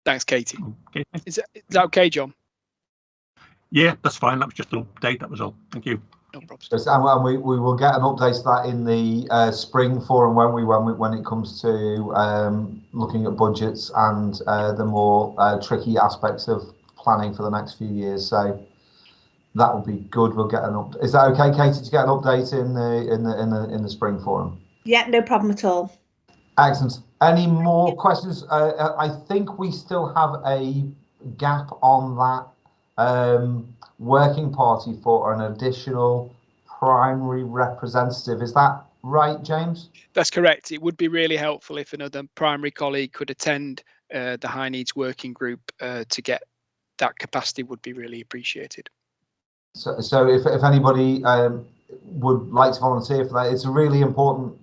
Thanks, Katie. Okay. Is that okay, John? Yeah, that's fine. That was just an update. That was all. Thank you. No problems. Yes, and we will get an update to that in the spring forum when it comes to looking at budgets and the more tricky aspects of planning for the next few years. So that will be good. We'll get an update. Is that okay, Katie, to get an update in the spring forum? Yeah, no problem at all. Excellent. Any more questions? I think we still have a gap on that working party for an additional primary representative. Is that right, James? That's correct. It would be really helpful if another primary colleague could attend the high needs working group to get that capacity. Would be really appreciated. So if anybody would like to volunteer for that, it's a really important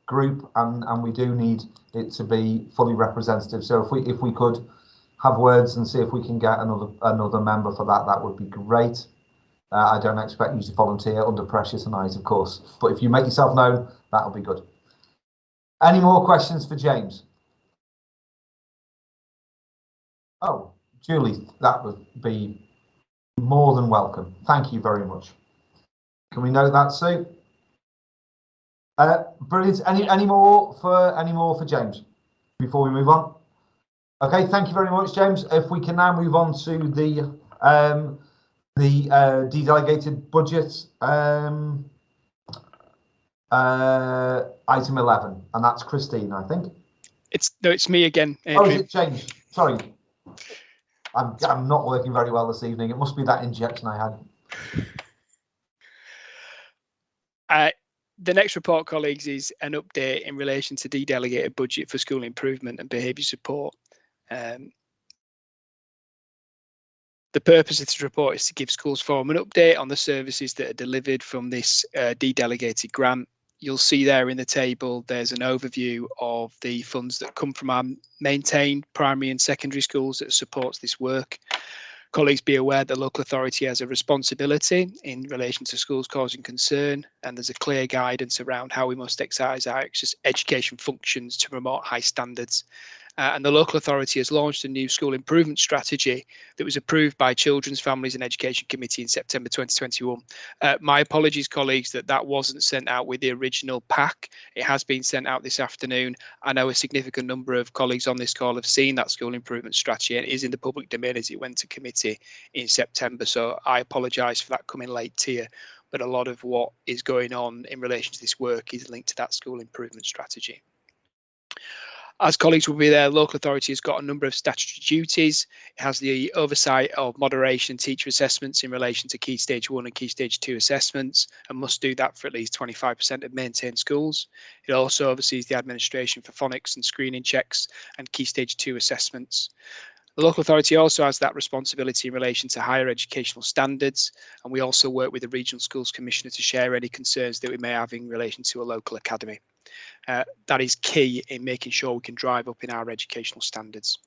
group, and we do need it to be fully representative. So if we could have words and see if we can get another member for that, that would be great. I don't expect you to volunteer under pressure tonight, of course, but if you make yourself known, that'll be good. Any more questions for James? Oh, Julie, that would be more than welcome. Thank you very much. Can we note that, Sue? Brilliant. Any more for James before we move on? Okay, thank you very much, James. If we can now move on to the de-delegated budget, item 11, and that's Christine, I think. It's me again, Adrian. Oh, is it James? Sorry, I'm not working very well this evening. It must be that injection I had. The next report, colleagues, is an update in relation to de-delegated budget for school improvement and behaviour support. The purpose of this report is to give schools forum an update on the services that are delivered from this de-delegated grant. You'll see there in the table, there's an overview of the funds that come from our maintained primary and secondary schools that supports this work. Colleagues, be aware that local authority has a responsibility in relation to schools causing concern, and there's a clear guidance around how we must exercise our education functions to promote high standards. And the local authority has launched a new school improvement strategy that was approved by Children's, Families and Education Committee in September 2021. My apologies, colleagues, that wasn't sent out with the original pack. It has been sent out this afternoon. I know a significant number of colleagues on this call have seen that school improvement strategy, and it is in the public domain as it went to committee in September. So I apologise for that coming late to you, but a lot of what is going on in relation to this work is linked to that school improvement strategy. As colleagues will be there, local authority has got a number of statutory duties. It has the oversight of moderation teacher assessments in relation to Key Stage 1 and Key Stage 2 assessments, and must do that for at least 25% of maintained schools. It also oversees the administration for phonics and screening checks and Key Stage 2 assessments. The local authority also has that responsibility in relation to higher educational standards, and we also work with the Regional Schools Commissioner to share any concerns that we may have in relation to a local academy. That is key in making sure we can drive up in our educational standards.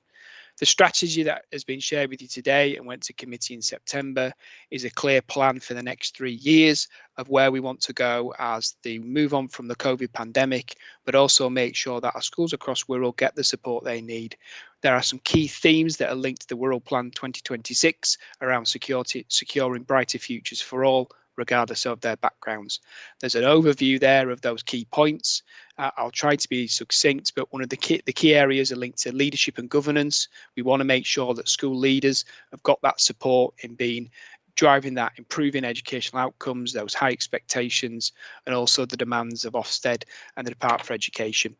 The strategy that has been shared with you today and went to committee in September is a clear plan for the next 3 years of where we want to go as they move on from the COVID pandemic, but also make sure that our schools across Wirral get the support they need. There are some key themes that are linked to the Wirral Plan 2026 around securing brighter futures for all, regardless of their backgrounds. There's an overview there of those key points. I'll try to be succinct, but one of the key areas are linked to leadership and governance. We want to make sure that school leaders have got that support in driving that, improving educational outcomes, those high expectations, and also the demands of Ofsted and the Department for Education.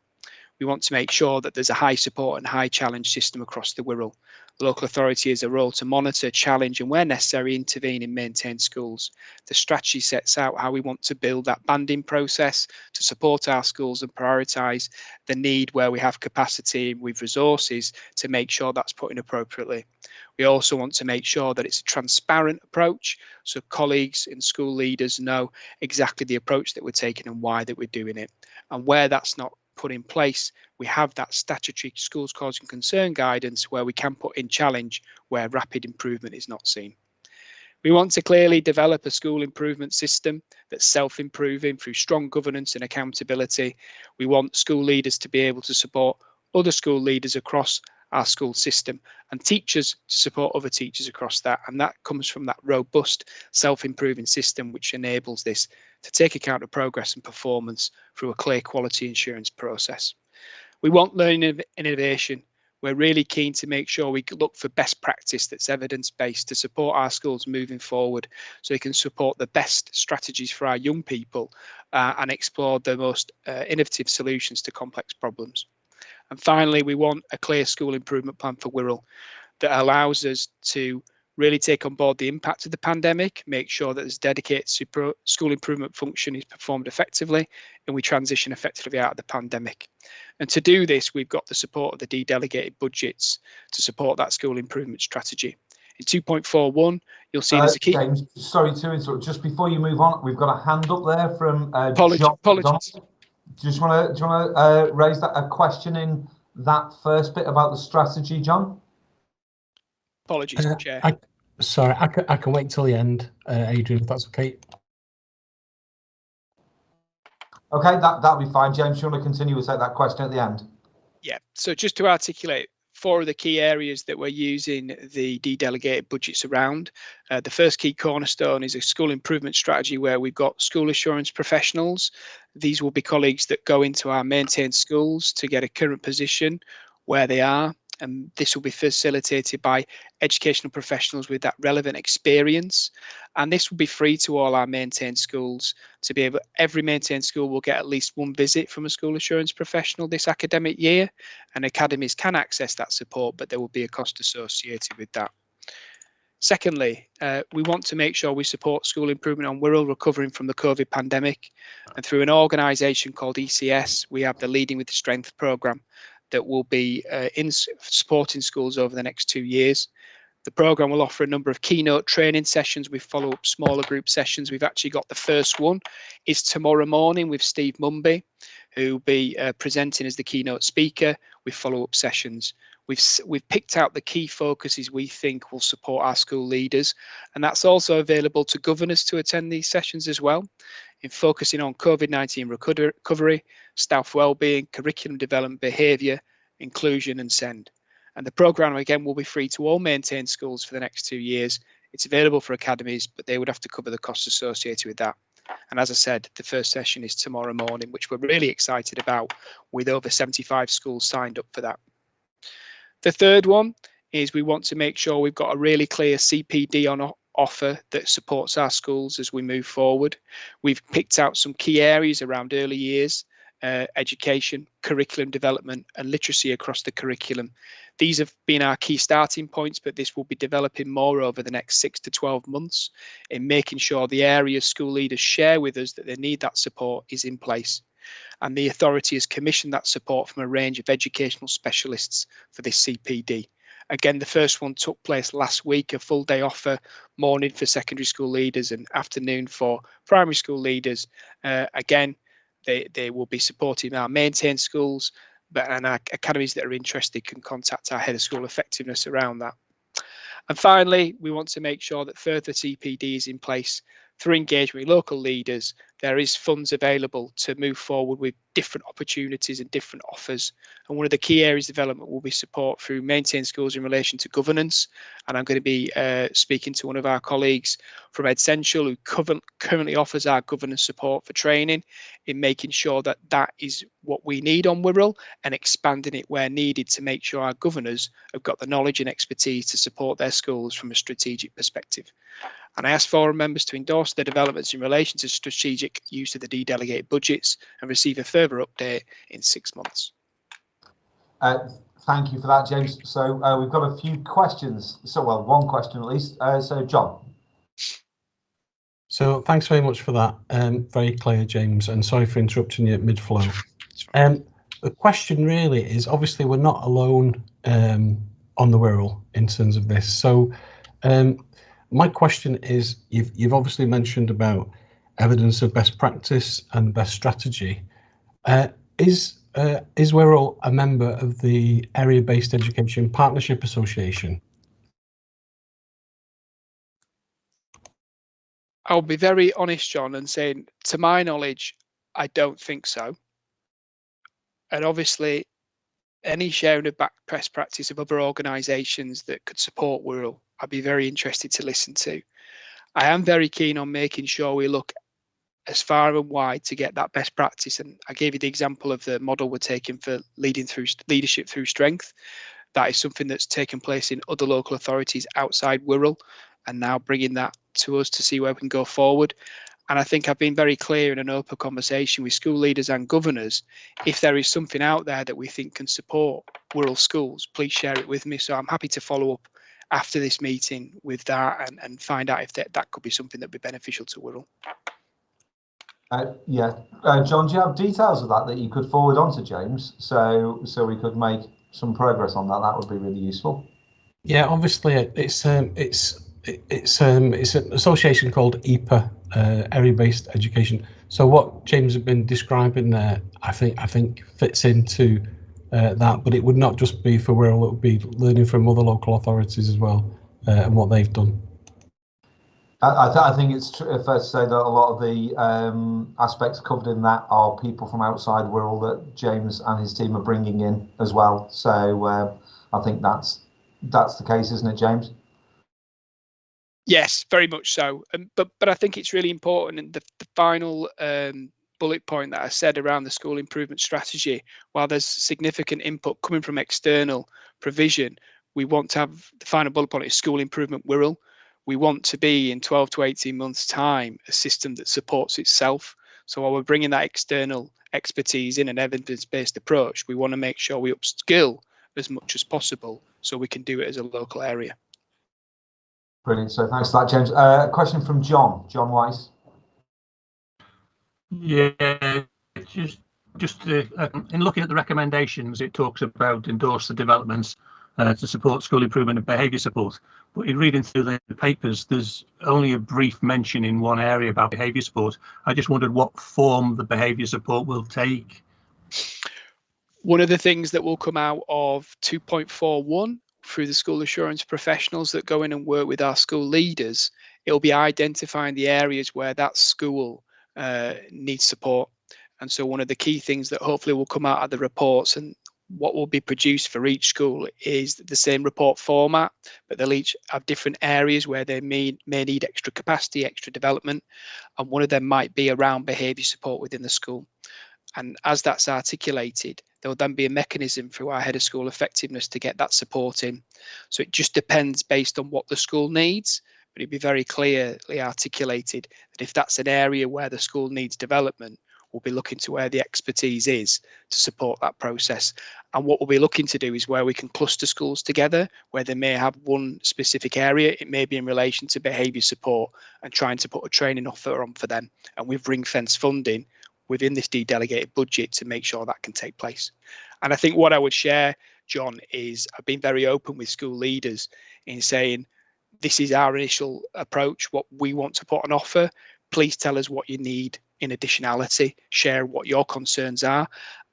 We want to make sure that there's a high support and high challenge system across the Wirral. The local authority has a role to monitor, challenge, and where necessary, intervene in maintained schools. The strategy sets out how we want to build that banding process to support our schools and prioritise the need where we have capacity with resources to make sure that's put in appropriately. We also want to make sure that it's a transparent approach, so colleagues and school leaders know exactly the approach that we're taking and why that we're doing it. And where that's not put in place, we have that statutory schools causing concern guidance where we can put in challenge where rapid improvement is not seen. We want to clearly develop a school improvement system that's self-improving through strong governance and accountability. We want school leaders to be able to support other school leaders across our school system and teachers to support other teachers across that, and that comes from that robust self-improving system which enables this to take account of progress and performance through a clear quality assurance process. We want learning and innovation. We're really keen to make sure we look for best practice that's evidence-based to support our schools moving forward, so we can support the best strategies for our young people and explore the most innovative solutions to complex problems. And finally, we want a clear school improvement plan for Wirral that allows us to really take on board the impact of the pandemic, make sure that this dedicated school improvement function is performed effectively, and we transition effectively out of the pandemic. And to do this, we've got the support of the de-delegated budgets to support that school improvement strategy. In 2.41, you'll see there's a key... James, sorry to interrupt. Just before you move on, we've got a hand up there from Apologies. Do you want to raise a question in that first bit about the strategy, John? Apologies, Chair. Sorry, I can wait till the end, Adrian, if that's okay. Okay, that'll be fine. James, you want to continue with that question at the end? Yeah, so just to articulate 4 of the key areas that we're using the de-delegated budgets around. The first key cornerstone is a school improvement strategy where we've got school assurance professionals. These will be colleagues that go into our maintained schools to get a current position where they are, and this will be facilitated by educational professionals with that relevant experience. And this will be free to all our maintained schools to be able, every maintained school will get at least 1 visit from a school assurance professional this academic year, and academies can access that support, but there will be a cost associated with that. Secondly, we want to make sure we support school improvement on Wirral recovering from the COVID pandemic, and through an organisation called ECS, we have the Leading with Strength programme that will be in supporting schools over the next 2 years. The programme will offer a number of keynote training sessions with follow-up smaller group sessions. We've actually got the first one is tomorrow morning with Steve Mumby, who will be presenting as the keynote speaker with follow-up sessions. We've picked out the key focuses we think will support our school leaders, and that's also available to governors to attend these sessions as well, in focusing on COVID-19 recovery, staff wellbeing, curriculum development, behaviour, inclusion and SEND. And the programme again will be free to all maintained schools for the next 2 years. It's available for academies, but they would have to cover the costs associated with that. And as I said, the first session is tomorrow morning, which we're really excited about, with over 75 schools signed up for that. The third one is we want to make sure we've got a really clear CPD on offer that supports our schools as we move forward. We've picked out some key areas around early years, education, curriculum development and literacy across the curriculum. These have been our key starting points, but this will be developing more over the next 6 to 12 months in making sure the areas school leaders share with us that they need that support is in place. And the authority has commissioned that support from a range of educational specialists for this CPD. Again, the first one took place last week, a full day offer, morning for secondary school leaders and afternoon for primary school leaders. Again, they will be supporting our maintained schools, and our academies that are interested can contact our head of school effectiveness around that. And finally, we want to make sure that further CPD is in place through engagement with local leaders. There is funds available to move forward with different opportunities and different offers. And one of the key areas of development will be support through maintained schools in relation to governance. And I'm going to be speaking to one of our colleagues from Edsential, who currently offers our governance support for training, in making sure that that is what we need on Wirral and expanding it where needed to make sure our governors have got the knowledge and expertise to support their schools from a strategic perspective. And I ask forum members to endorse the developments in relation to strategic use of the de-delegated budgets and receive a further update in 6 months. Thank you for that, James. So we've got a few questions. So, well, one question at least. So, John. So thanks very much for that. Very clear, James, and sorry for interrupting you at mid-flow. The question really is, obviously we're not alone on the Wirral in terms of this. So my question is, you've obviously mentioned about evidence of best practice and best strategy. Is Wirral a member of the Area-Based Education Partnership Association? I'll be very honest, John, and saying, to my knowledge, I don't think so. And obviously, any sharing of best practice of other organisations that could support Wirral, I'd be very interested to listen to. I am very keen on making sure we look as far and wide to get that best practice. And I gave you the example of the model we're taking for leadership through strength. That is something that's taken place in other local authorities outside Wirral, and now bringing that to us to see where we can go forward. And I think I've been very clear in an open conversation with school leaders and governors. If there is something out there that we think can support Wirral schools, please share it with me. So I'm happy to follow up after this meeting with that and find out if that could be something that would be beneficial to Wirral. John, do you have details of that you could forward on to James so we could make some progress on that? That would be really useful. Yeah, obviously it's an association called EPA, Area-Based Education. So what James has been describing there, I think fits into that, but it would not just be for Wirral, it would be learning from other local authorities as well. and what they've done. I think it's fair to say that a lot of the aspects covered in that are people from outside Wirral that James and his team are bringing in as well. So I think that's the case, isn't it, James? Yes, very much so. But I think it's really important. And the final bullet point that I said around the school improvement strategy, while there's significant input coming from external provision, we want to have the final bullet point is school improvement Wirral. We want to be in 12 to 18 months time a system that supports itself. So while we're bringing that external expertise in an evidence-based approach, we want to make sure we upskill as much as possible so we can do it as a local area. Brilliant. So thanks for that, James. A question from John Weiss. Yeah, just in looking at the recommendations, it talks about endorse the developments to support school improvement and behaviour support. But in reading through the papers, there's only a brief mention in one area about behaviour support. I just wondered what form the behaviour support will take. One of the things that will come out of 2.41 through the school assurance professionals that go in and work with our school leaders, it'll be identifying the areas where that school needs support. And so one of the key things that hopefully will come out of the reports and what will be produced for each school is the same report format, but they'll each have different areas where they may need extra capacity, extra development, and one of them might be around behaviour support within the school. And as that's articulated, there will then be a mechanism through our head of school effectiveness to get that support in. So it just depends based on what the school needs, but it'd be very clearly articulated that if that's an area where the school needs development, we'll be looking to where the expertise is to support that process. And what we'll be looking to do is where we can cluster schools together, where they may have one specific area, it may be in relation to behaviour support, and trying to put a training offer on for them. And we've ring-fence funding within this de-delegated budget to make sure that can take place. And I think what I would share, John, is I've been very open with school leaders in saying, this is our initial approach, what we want to put on offer. Please tell us what you need in additionality, share what your concerns are.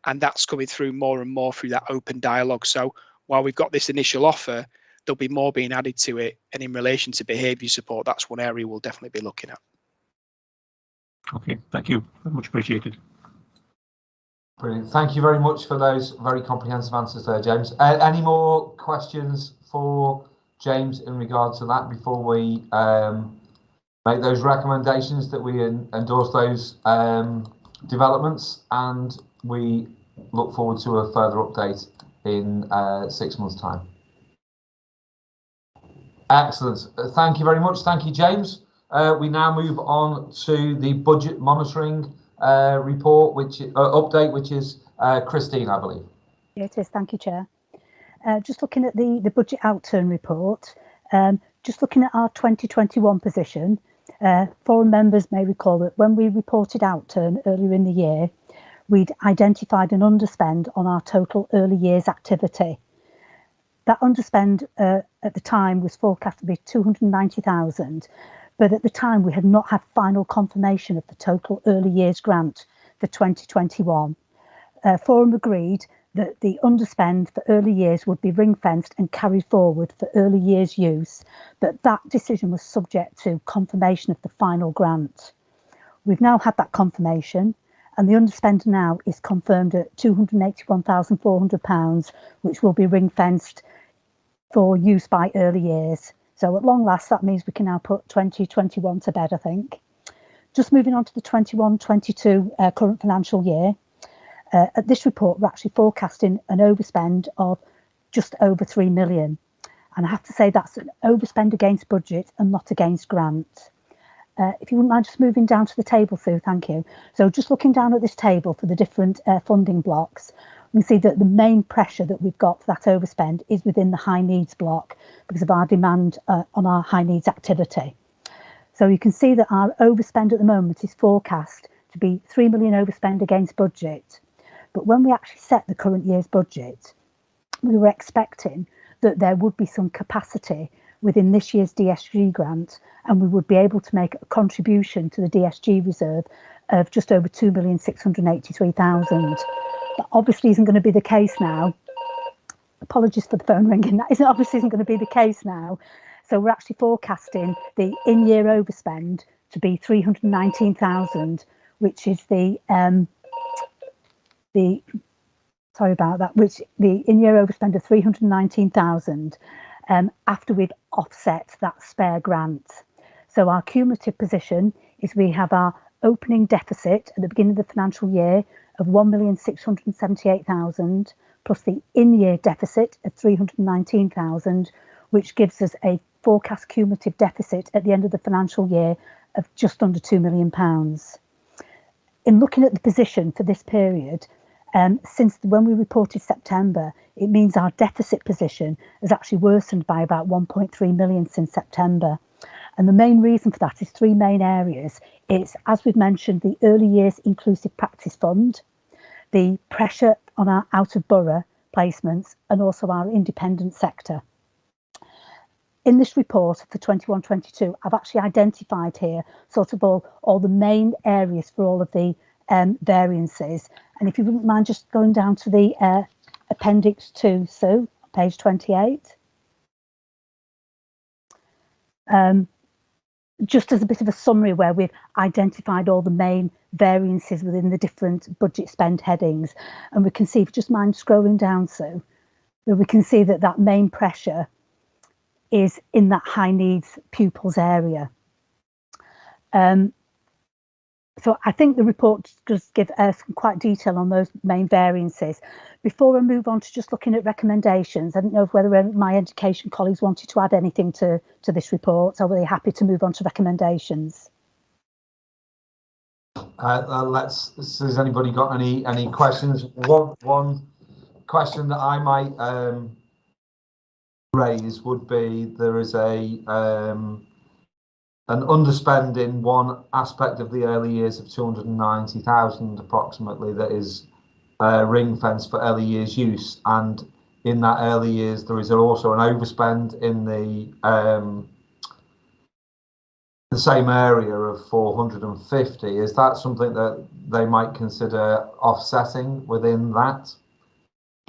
And that's coming through more and more through that open dialogue. So while we've got this initial offer, there'll be more being added to it. And in relation to behaviour support, that's one area we'll definitely be looking at. Okay, thank you. Much appreciated. Brilliant. Thank you very much for those very comprehensive answers there, James. Any more questions for James in regard to that before we make those recommendations that we endorse those developments, and we look forward to a further update in 6 months' time? Excellent. Thank you very much. Thank you, James. We now move on to the budget monitoring report, which update, which is Christine, I believe. Yeah, it is. Thank you, Chair. Just looking at the budget outturn report, just looking at our 2021 position, foreign members may recall that when we reported outturn earlier in the year, we'd identified an underspend on our total early years activity. That underspend at the time was forecast to be 290,000, but at the time we had not had final confirmation of the total early years grant for 2021. Forum agreed that the underspend for early years would be ring-fenced and carried forward for early years use, but that decision was subject to confirmation of the final grant. We've now had that confirmation, and the underspend now is confirmed at £281,400, which will be ring-fenced for use by early years. So at long last, that means we can now put 2021 to bed, I think. Just moving on to the 21-22 current financial year. At this report, we're actually forecasting an overspend of just over 3 million. And I have to say that's an overspend against budget and not against grant. If you wouldn't mind just moving down to the table, Sue, thank you. So just looking down at this table for the different funding blocks, we can see that the main pressure that we've got for that overspend is within the high needs block because of our demand on our high needs activity. So you can see that our overspend at the moment is forecast to be 3 million overspend against budget. But when we actually set the current year's budget, we were expecting that there would be some capacity within this year's DSG grant, and we would be able to make a contribution to the DSG reserve of just over 2,683,000. That obviously isn't going to be the case now. Apologies for the phone ringing. That obviously isn't going to be the case now. So we're actually forecasting the in-year overspend to be 319,000, which is the sorry about that, which the in-year overspend of 319,000 after we've offset that spare grant. So our cumulative position is we have our opening deficit at the beginning of the financial year of 1,678,000 plus the in-year deficit of 319,000, which gives us a forecast cumulative deficit at the end of the financial year of just under £2 million. In looking at the position for this period, since when we reported September, it means our deficit position has actually worsened by about 1.3 million since September. And the main reason for that is three main areas. It's, as we've mentioned, the Early Years Inclusive Practice Fund, the pressure on our out-of-borough placements, and also our independent sector. In this report for 21-22, I've actually identified here sort of all the main areas for all of the variances. And if you wouldn't mind just going down to the Appendix 2, Sue, page 28. Just as a bit of a summary where we've identified all the main variances within the different budget spend headings. And we can see, if you just mind scrolling down, Sue, that we can see that that main pressure is in that high needs pupils area. So I think the report does give some quite detail on those main variances. Before I move on to just looking at recommendations, I don't know whether my education colleagues wanted to add anything to this report, so we're really happy to move on to recommendations. Has anybody got any questions? One question that I might raise would be, there is an underspend in one aspect of the early years of 290,000 approximately that is ring fence for early years use, and in that early years there is also an overspend in the same area of 450. Is that something that they might consider offsetting within that?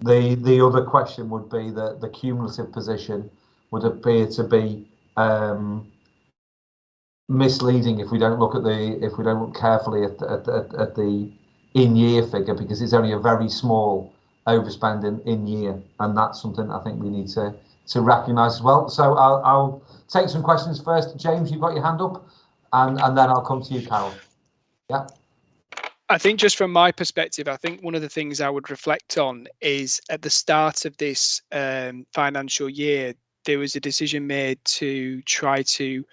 The other question would be that the cumulative position would appear to be misleading if we don't look carefully at the in-year figure, because it's only a very small overspend in year, and that's something I think we need to recognise as well. So I'll take some questions first. James, you've got your hand up, and then I'll come to you, Carol. Yeah. I think just from my perspective, I think one of the things I would reflect on is at the start of this financial year, there was a decision made to try to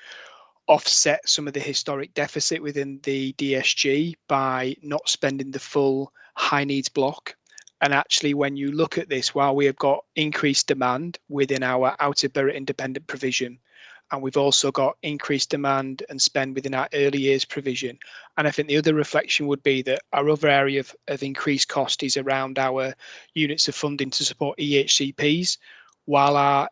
offset some of the historic deficit within the DSG by not spending the full high needs block. And actually, when you look at this, while we have got increased demand within our out of borough independent provision, and we've also got increased demand and spend within our early years provision. And I think the other reflection would be that our other area of increased cost is around our units of funding to support EHCPs. While our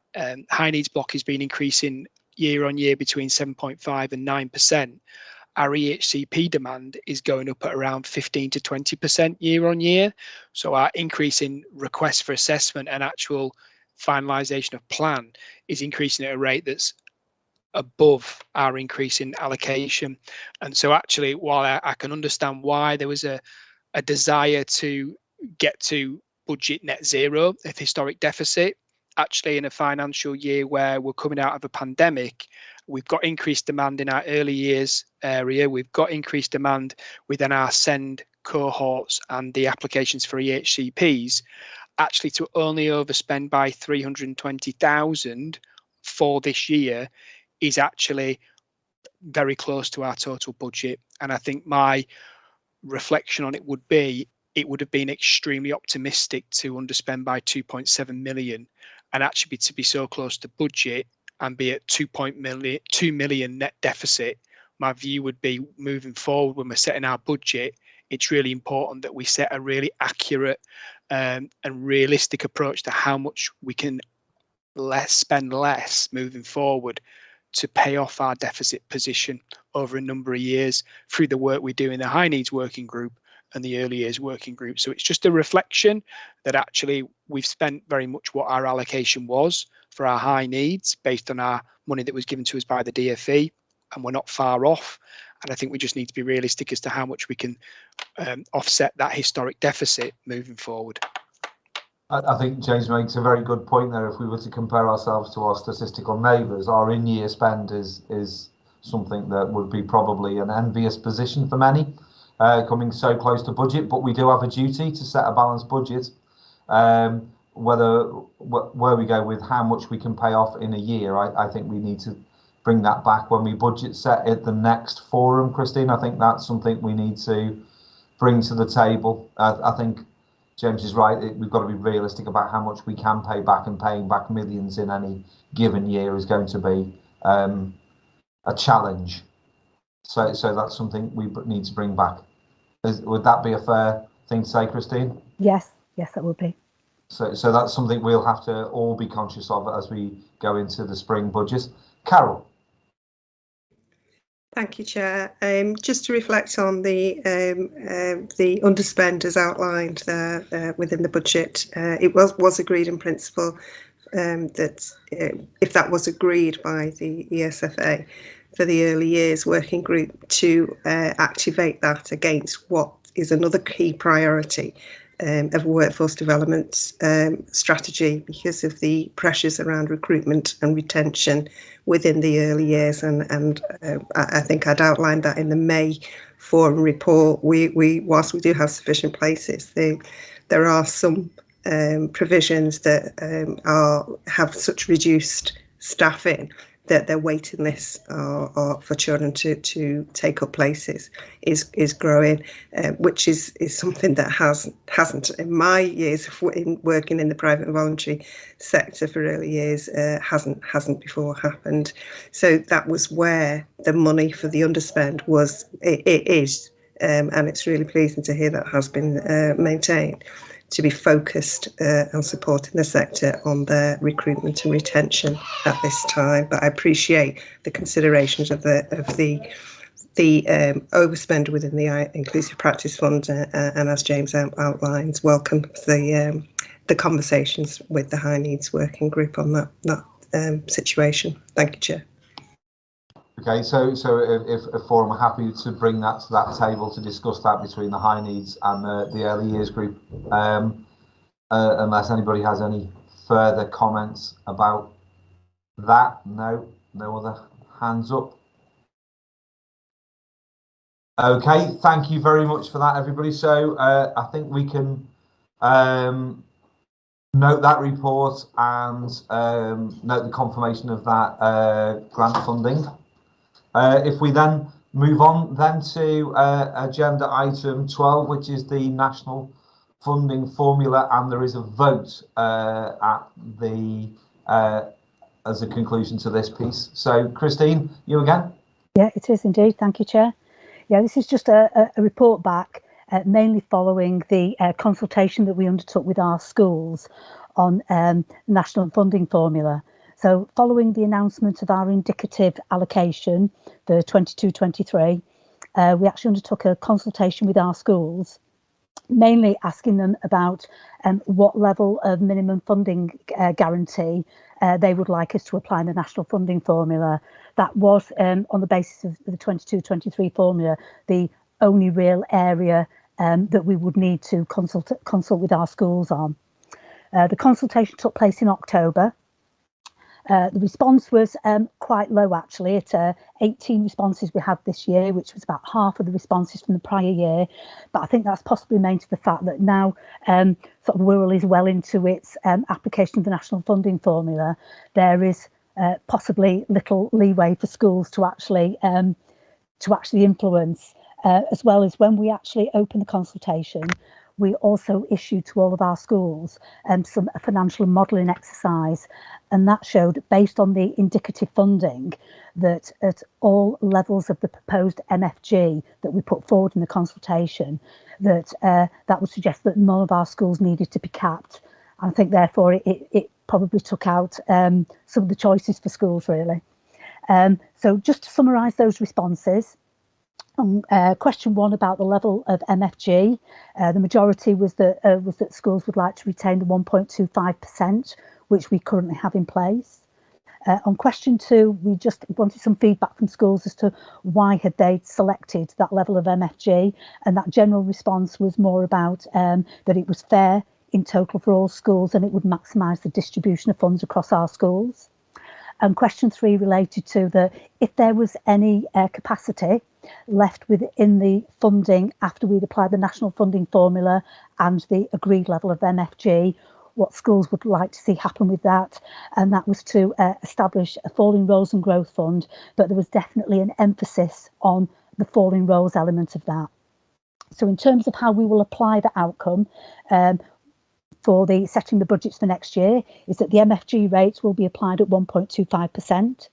high needs block has been increasing year on year between 7.5 and 9%, our EHCP demand is going up at around 15 to 20% year on year. So our increase in requests for assessment and actual finalisation of plan is increasing at a rate that's above our increase in allocation. And so actually, while I can understand why there was a desire to get to budget net zero of historic deficit, actually in a financial year where we're coming out of a pandemic, we've got increased demand in our early years area, we've got increased demand within our SEND cohorts and the applications for EHCPs, actually to only overspend by 320,000 for this year is actually very close to our total budget. And I think my reflection on it would be, it would have been extremely optimistic to underspend by 2.7 million and actually to be so close to budget and be at 2 million net deficit. My view would be, moving forward when we're setting our budget, it's really important that we set a really accurate and realistic approach to how much we can spend less moving forward to pay off our deficit position over a number of years through the work we do in the high needs working group and the early years working group. So it's just a reflection that actually we've spent very much what our allocation was for our high needs based on our money that was given to us by the DFE, and we're not far off. And I think we just need to be realistic as to how much we can offset that historic deficit moving forward. I think James makes a very good point there. If we were to compare ourselves to our statistical neighbours, our in-year spend is something that would be probably an envious position for many, coming so close to budget. But we do have a duty to set a balanced budget. Where we go with how much we can pay off in a year, I think we need to bring that back when we budget set at the next forum, Christine. I think that's something we need to bring to the table. I think James is right. We've got to be realistic about how much we can pay back, and paying back millions in any given year is going to be a challenge. So that's something we need to bring back. Would that be a fair thing to say, Christine? Yes, that would be. So that's something we'll have to all be conscious of as we go into the spring budget. Carol. Thank you, Chair. Just to reflect on the underspend as outlined there within the budget, it was agreed in principle that if that was agreed by the ESFA for the early years working group to activate that against what is another key priority of workforce development strategy because of the pressures around recruitment and retention within the early years, and I think I'd outlined that in the May forum report. We whilst we do have sufficient places, there are some provisions that have such reduced staffing that their waiting lists are for children to take up places is growing, which is something that hasn't in my years of working in the private and voluntary sector for early years hasn't before happened. So that was where the money for the underspend was. It is, and it's really pleasing to hear that has been maintained, to be focused on supporting the sector on their recruitment and retention at this time. But I appreciate the considerations of the overspend within the Inclusive Practice Fund, and as James outlines, welcome the conversations with the High Needs Working Group on that situation. Thank you, Chair. Okay, so if a forum are happy to bring that to that table to discuss that between the high needs and the early years group, unless anybody has any further comments about that. No other hands up. Okay, thank you very much for that, everybody. So I think we can note that report and note the confirmation of that grant funding. If we then move on then to agenda item 12, which is the national funding formula, and there is a vote at the as a conclusion to this piece. So Christine, you again? Yeah, it is indeed. Thank you, Chair. Yeah, this is just a report back, mainly following the consultation that we undertook with our schools on national funding formula. So following the announcement of our indicative allocation for 22-23, we actually undertook a consultation with our schools, mainly asking them about what level of minimum funding guarantee they would like us to apply in the national funding formula. That was on the basis of the 22-23 formula, the only real area that we would need to consult with our schools on. The consultation took place in October. The response was quite low, actually, at 18 responses we had this year, which was about half of the responses from the prior year. But I think that's possibly mainly to the fact that now sort of Wirral is well into its application of the national funding formula. There is possibly little leeway for schools to actually influence, as well as when we actually open the consultation. We also issued to all of our schools a financial modelling exercise, and that showed, based on the indicative funding, that at all levels of the proposed MFG that we put forward in the consultation, that would suggest that none of our schools needed to be capped. I think, therefore, it probably took out some of the choices for schools, really. So just to summarise those responses, Question 1 about the level of MFG, the majority was that schools would like to retain the 1.25%, which we currently have in place. On question 2, we just wanted some feedback from schools as to why had they selected that level of MFG, and that general response was more about that it was fair in total for all schools and it would maximise the distribution of funds across our schools. And question 3 related to if there was any capacity left within the funding after we'd applied the national funding formula and the agreed level of MFG, what schools would like to see happen with that. And that was to establish a falling roles and growth fund, but there was definitely an emphasis on the falling roles element of that. So in terms of how we will apply the outcome, for the setting the budgets for next year, is that the MFG rates will be applied at 1.25%.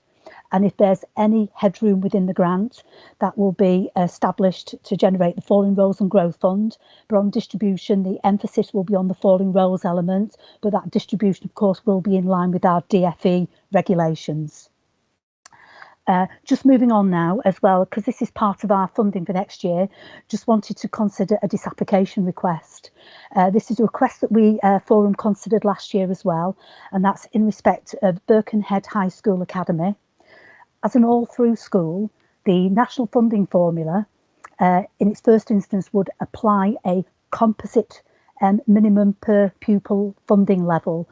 And if there's any headroom within the grant, that will be established to generate the falling roles and growth fund. But on distribution, the emphasis will be on the falling roles element, but that distribution, of course, will be in line with our DFE regulations. Just moving on now as well, because this is part of our funding for next year, just wanted to consider a disapplication request. This is a request that we Forum considered last year as well, and that's in respect of Birkenhead High School Academy. As an all-through school, the national funding formula in its first instance would apply a composite minimum per pupil funding level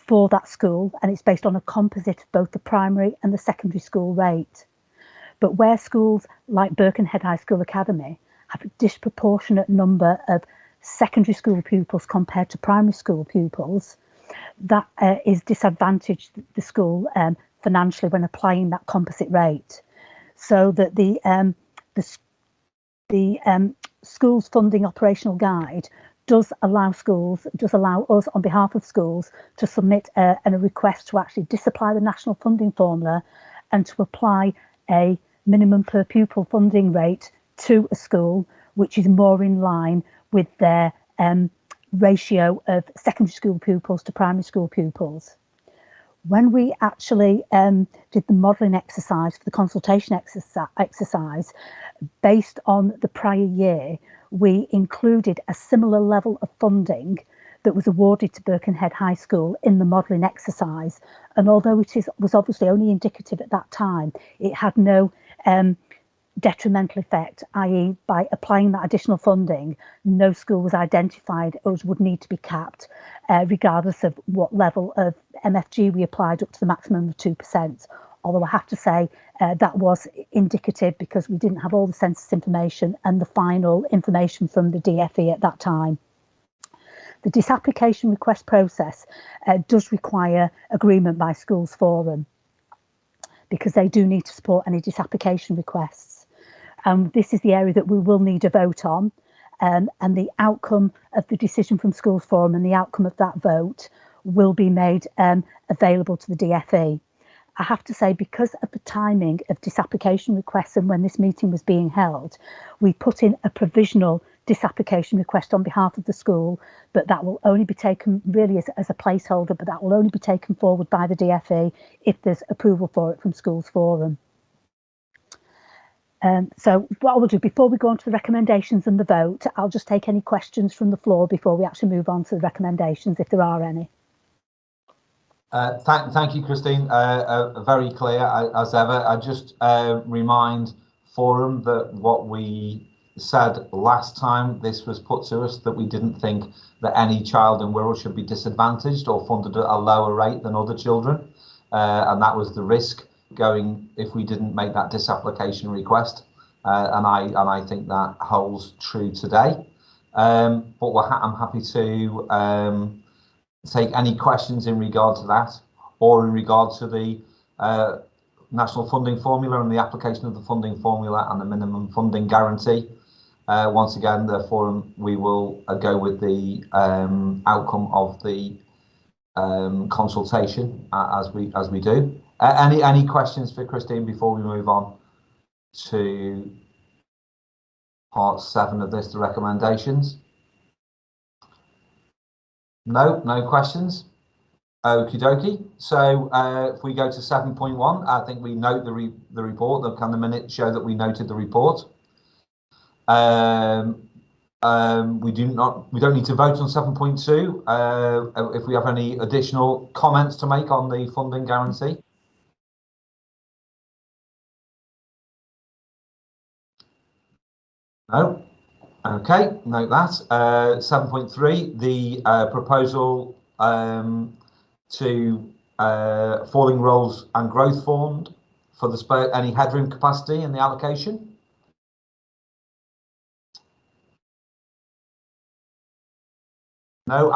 for that school, and it's based on a composite of both the primary and the secondary school rate. But where schools like Birkenhead High School Academy have a disproportionate number of secondary school pupils compared to primary school pupils, that is disadvantaged the school financially when applying that composite rate. So that the school's funding operational guide does allow us on behalf of schools to submit a request to actually disapply the national funding formula and to apply a minimum per pupil funding rate to a school which is more in line with their ratio of secondary school pupils to primary school pupils. When we actually did the modelling exercise for the consultation exercise, based on the prior year, we included a similar level of funding that was awarded to Birkenhead High School in the modelling exercise. And although was obviously only indicative at that time, it had no detrimental effect, i.e. by applying that additional funding, no school was identified as would need to be capped, regardless of what level of MFG we applied up to the maximum of 2%. Although I have to say that was indicative because we didn't have all the census information and the final information from the DFE at that time. The disapplication request process does require agreement by Schools Forum because they do need to support any disapplication requests. This is the area that we will need a vote on, and the outcome of the decision from Schools Forum and the outcome of that vote will be made available to the DFE. I have to say, because of the timing of disapplication requests and when this meeting was being held, we put in a provisional disapplication request on behalf of the school, but that will only be taken really as a placeholder, but that will only be taken forward by the DFE if there's approval for it from Schools Forum. So what I will do before we go on to the recommendations and the vote, I'll just take any questions from the floor before we actually move on to the recommendations, if there are any. Thank you, Christine. Very clear as ever. I just remind Forum that what we said last time this was put to us, that we didn't think that any child in Wirral should be disadvantaged or funded at a lower rate than other children, and that was the risk going if we didn't make that disapplication request, and I think that holds true today. But I'm happy to take any questions in regard to that, or in regard to the national funding formula and the application of the funding formula and the minimum funding guarantee. Once again, the Forum, we will go with the outcome of the consultation as we do. Any questions for Christine before we move on to part 7 of this, the recommendations? No questions. Okie dokie. So if we go to 7.1, I think we note the report. Can the minutes show that we noted the report? We don't need to vote on 7.2. If we have any additional comments to make on the funding guarantee. No. Okay, note that. 7.3, the proposal to falling roles and growth fund for the any headroom capacity in the allocation. No,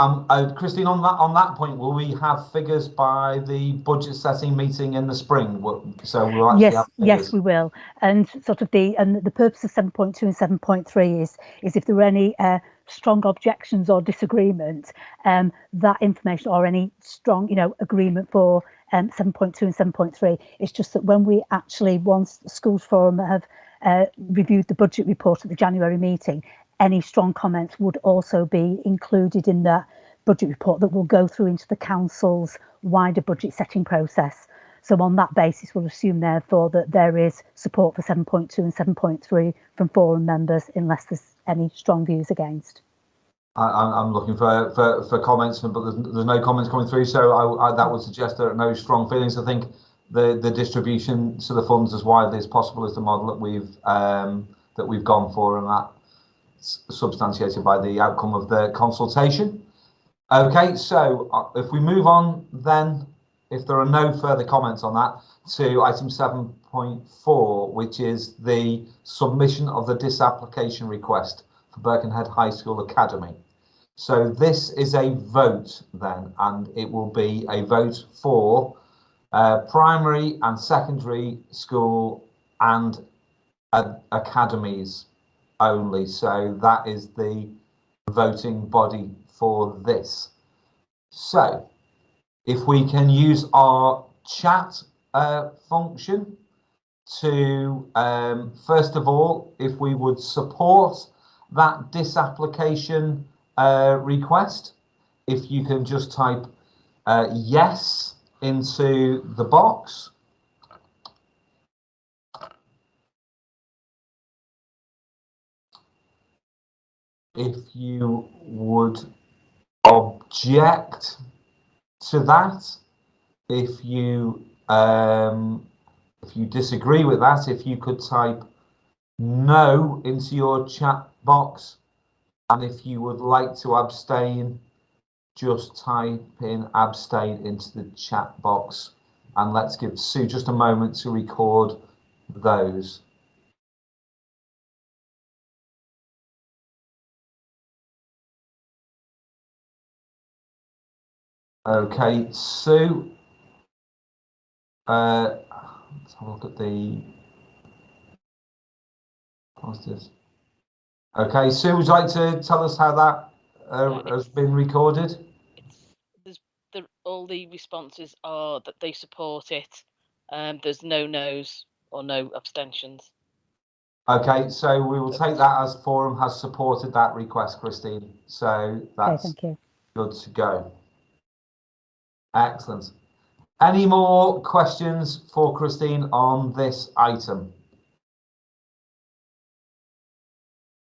Christine, on that point, will we have figures by the budget setting meeting in the spring? So we'll actually have figures. Yes, we will. And sort of the purpose of 7.2 and 7.3 is if there were any strong objections or disagreement, that information or any strong, agreement for 7.2 and 7.3. It's just that when we actually, once the schools forum have reviewed the budget report at the January meeting, any strong comments would also be included in that budget report that will go through into the council's wider budget setting process. So on that basis, we'll assume therefore that there is support for 7.2 and 7.3 from forum members, unless there's any strong views against. I'm looking for comments, but there's no comments coming through. So that would suggest there are no strong feelings. I think the distribution to the funds as widely as possible is the model that we've gone for, and that substantiated by the outcome of the consultation. Okay, so if we move on then, if there are no further comments on that, to item 7.4, which is the submission of the disapplication request for Birkenhead High School Academy. So this is a vote then, and it will be a vote for primary and secondary school and academies only. So that is the voting body for this. So if we can use our chat function to first of all, if we would support that disapplication request, if you can just type yes into the box. If you would object to that, if you disagree with that, if you could type no into your chat box, and if you would like to abstain, just type in abstain into the chat box, and let's give Sue just a moment to record those. Okay, Sue, let's have a look at the positives. Okay, Sue, would you like to tell us how that has been recorded? All the responses are that they support it. There's no no's or no abstentions. Okay, so we will take that as forum has supported that request, Christine. So that's okay, good to go. Excellent. Any more questions for Christine on this item?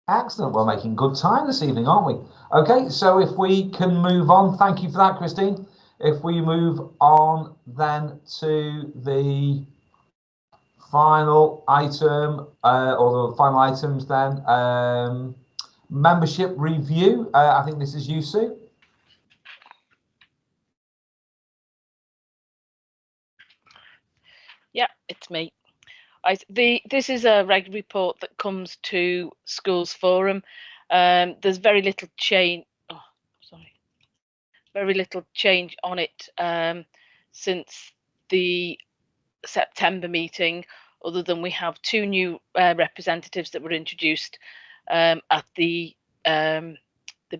Excellent. We're making good time this evening, aren't we? Okay, so if we can move on, thank you for that, Christine. If we move on then to the final item, or the final items then, membership review. I think this is you, Sue. Yeah, it's me. This is a reg report that comes to Schools Forum. There's very little change. Oh, sorry. Very little change on it since the September meeting, other than we have two new representatives that were introduced at the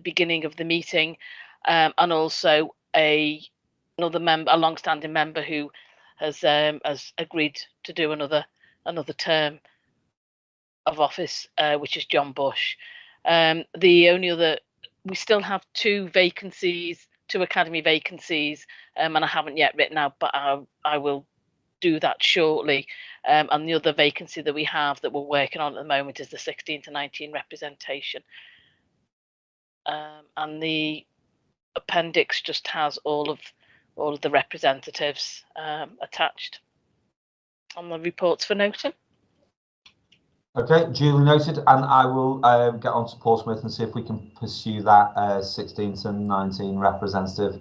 beginning of the meeting, and also another member, a long-standing member who has agreed to do another term of office, which is John Bush. The only other, we still have two academy vacancies, and I haven't yet written out, but I will do that shortly. And the other vacancy that we have that we're working on at the moment is the 16 to 19 representation. And the appendix just has all of the representatives attached on the reports for noting. Okay, duly noted, and I will get on to Portsmouth and see if we can pursue that 16 to 19 representative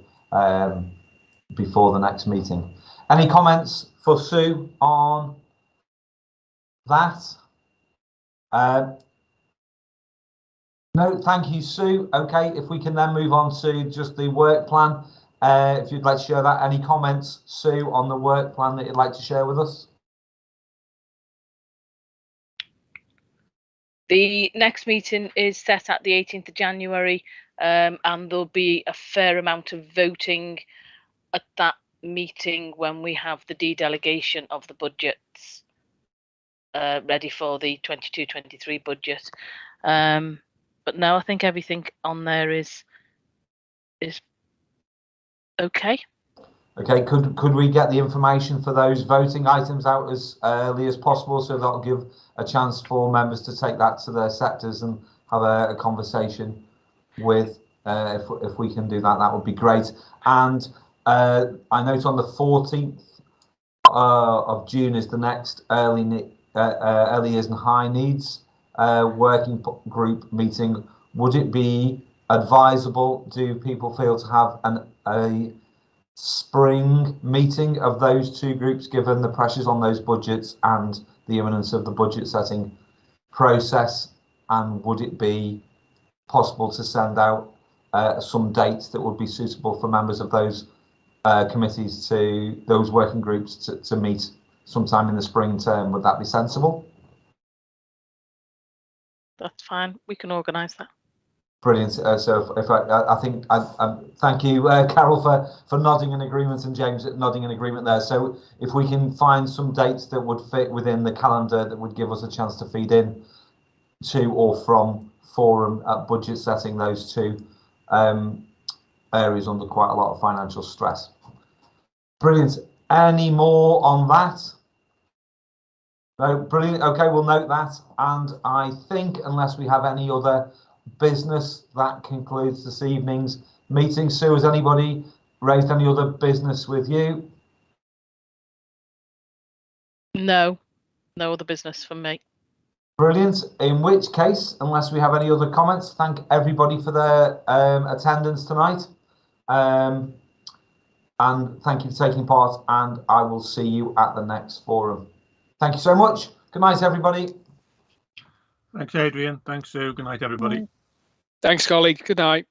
before the next meeting. Any comments for Sue on that? No, thank you, Sue. Okay, if we can then move on to just the work plan. If you'd like to share that, any comments, Sue, on the work plan that you'd like to share with us? The next meeting is set at the 18th of January, and there'll be a fair amount of voting at that meeting when we have the delegation of the budgets ready for the 22-23 budget. But no, I think everything on there is okay. Okay, could we get the information for those voting items out as early as possible, so that'll give a chance for members to take that to their sectors and have a conversation with, if we can do that, that would be great. And I note on the 14th of June is the next early years and high needs working group meeting. Would it be advisable, do people feel, to have a spring meeting of those two groups, given the pressures on those budgets and the imminence of the budget setting process? And would it be possible to send out some dates that would be suitable for members of those committees, to those working groups, to meet sometime in the spring term? Would that be sensible? That's fine, we can organise that. Brilliant. So if I think, thank you, Carol, for nodding in agreement, and James nodding in agreement there. So if we can find some dates that would fit within the calendar, that would give us a chance to feed in to or from forum at budget setting, those two areas under quite a lot of financial stress. Brilliant. Any more on that? No, brilliant. Okay, we'll note that. And I think, unless we have any other business, that concludes this evening's meeting. Sue, has anybody raised any other business with you? No other business from me. Brilliant. In which case, unless we have any other comments, thank everybody for their attendance tonight, and thank you for taking part, and I will see you at the next forum. Thank you so much. Good night, everybody. Thanks, Adrian. Thanks, Sue. Good night, everybody. Thanks, colleague. Good night.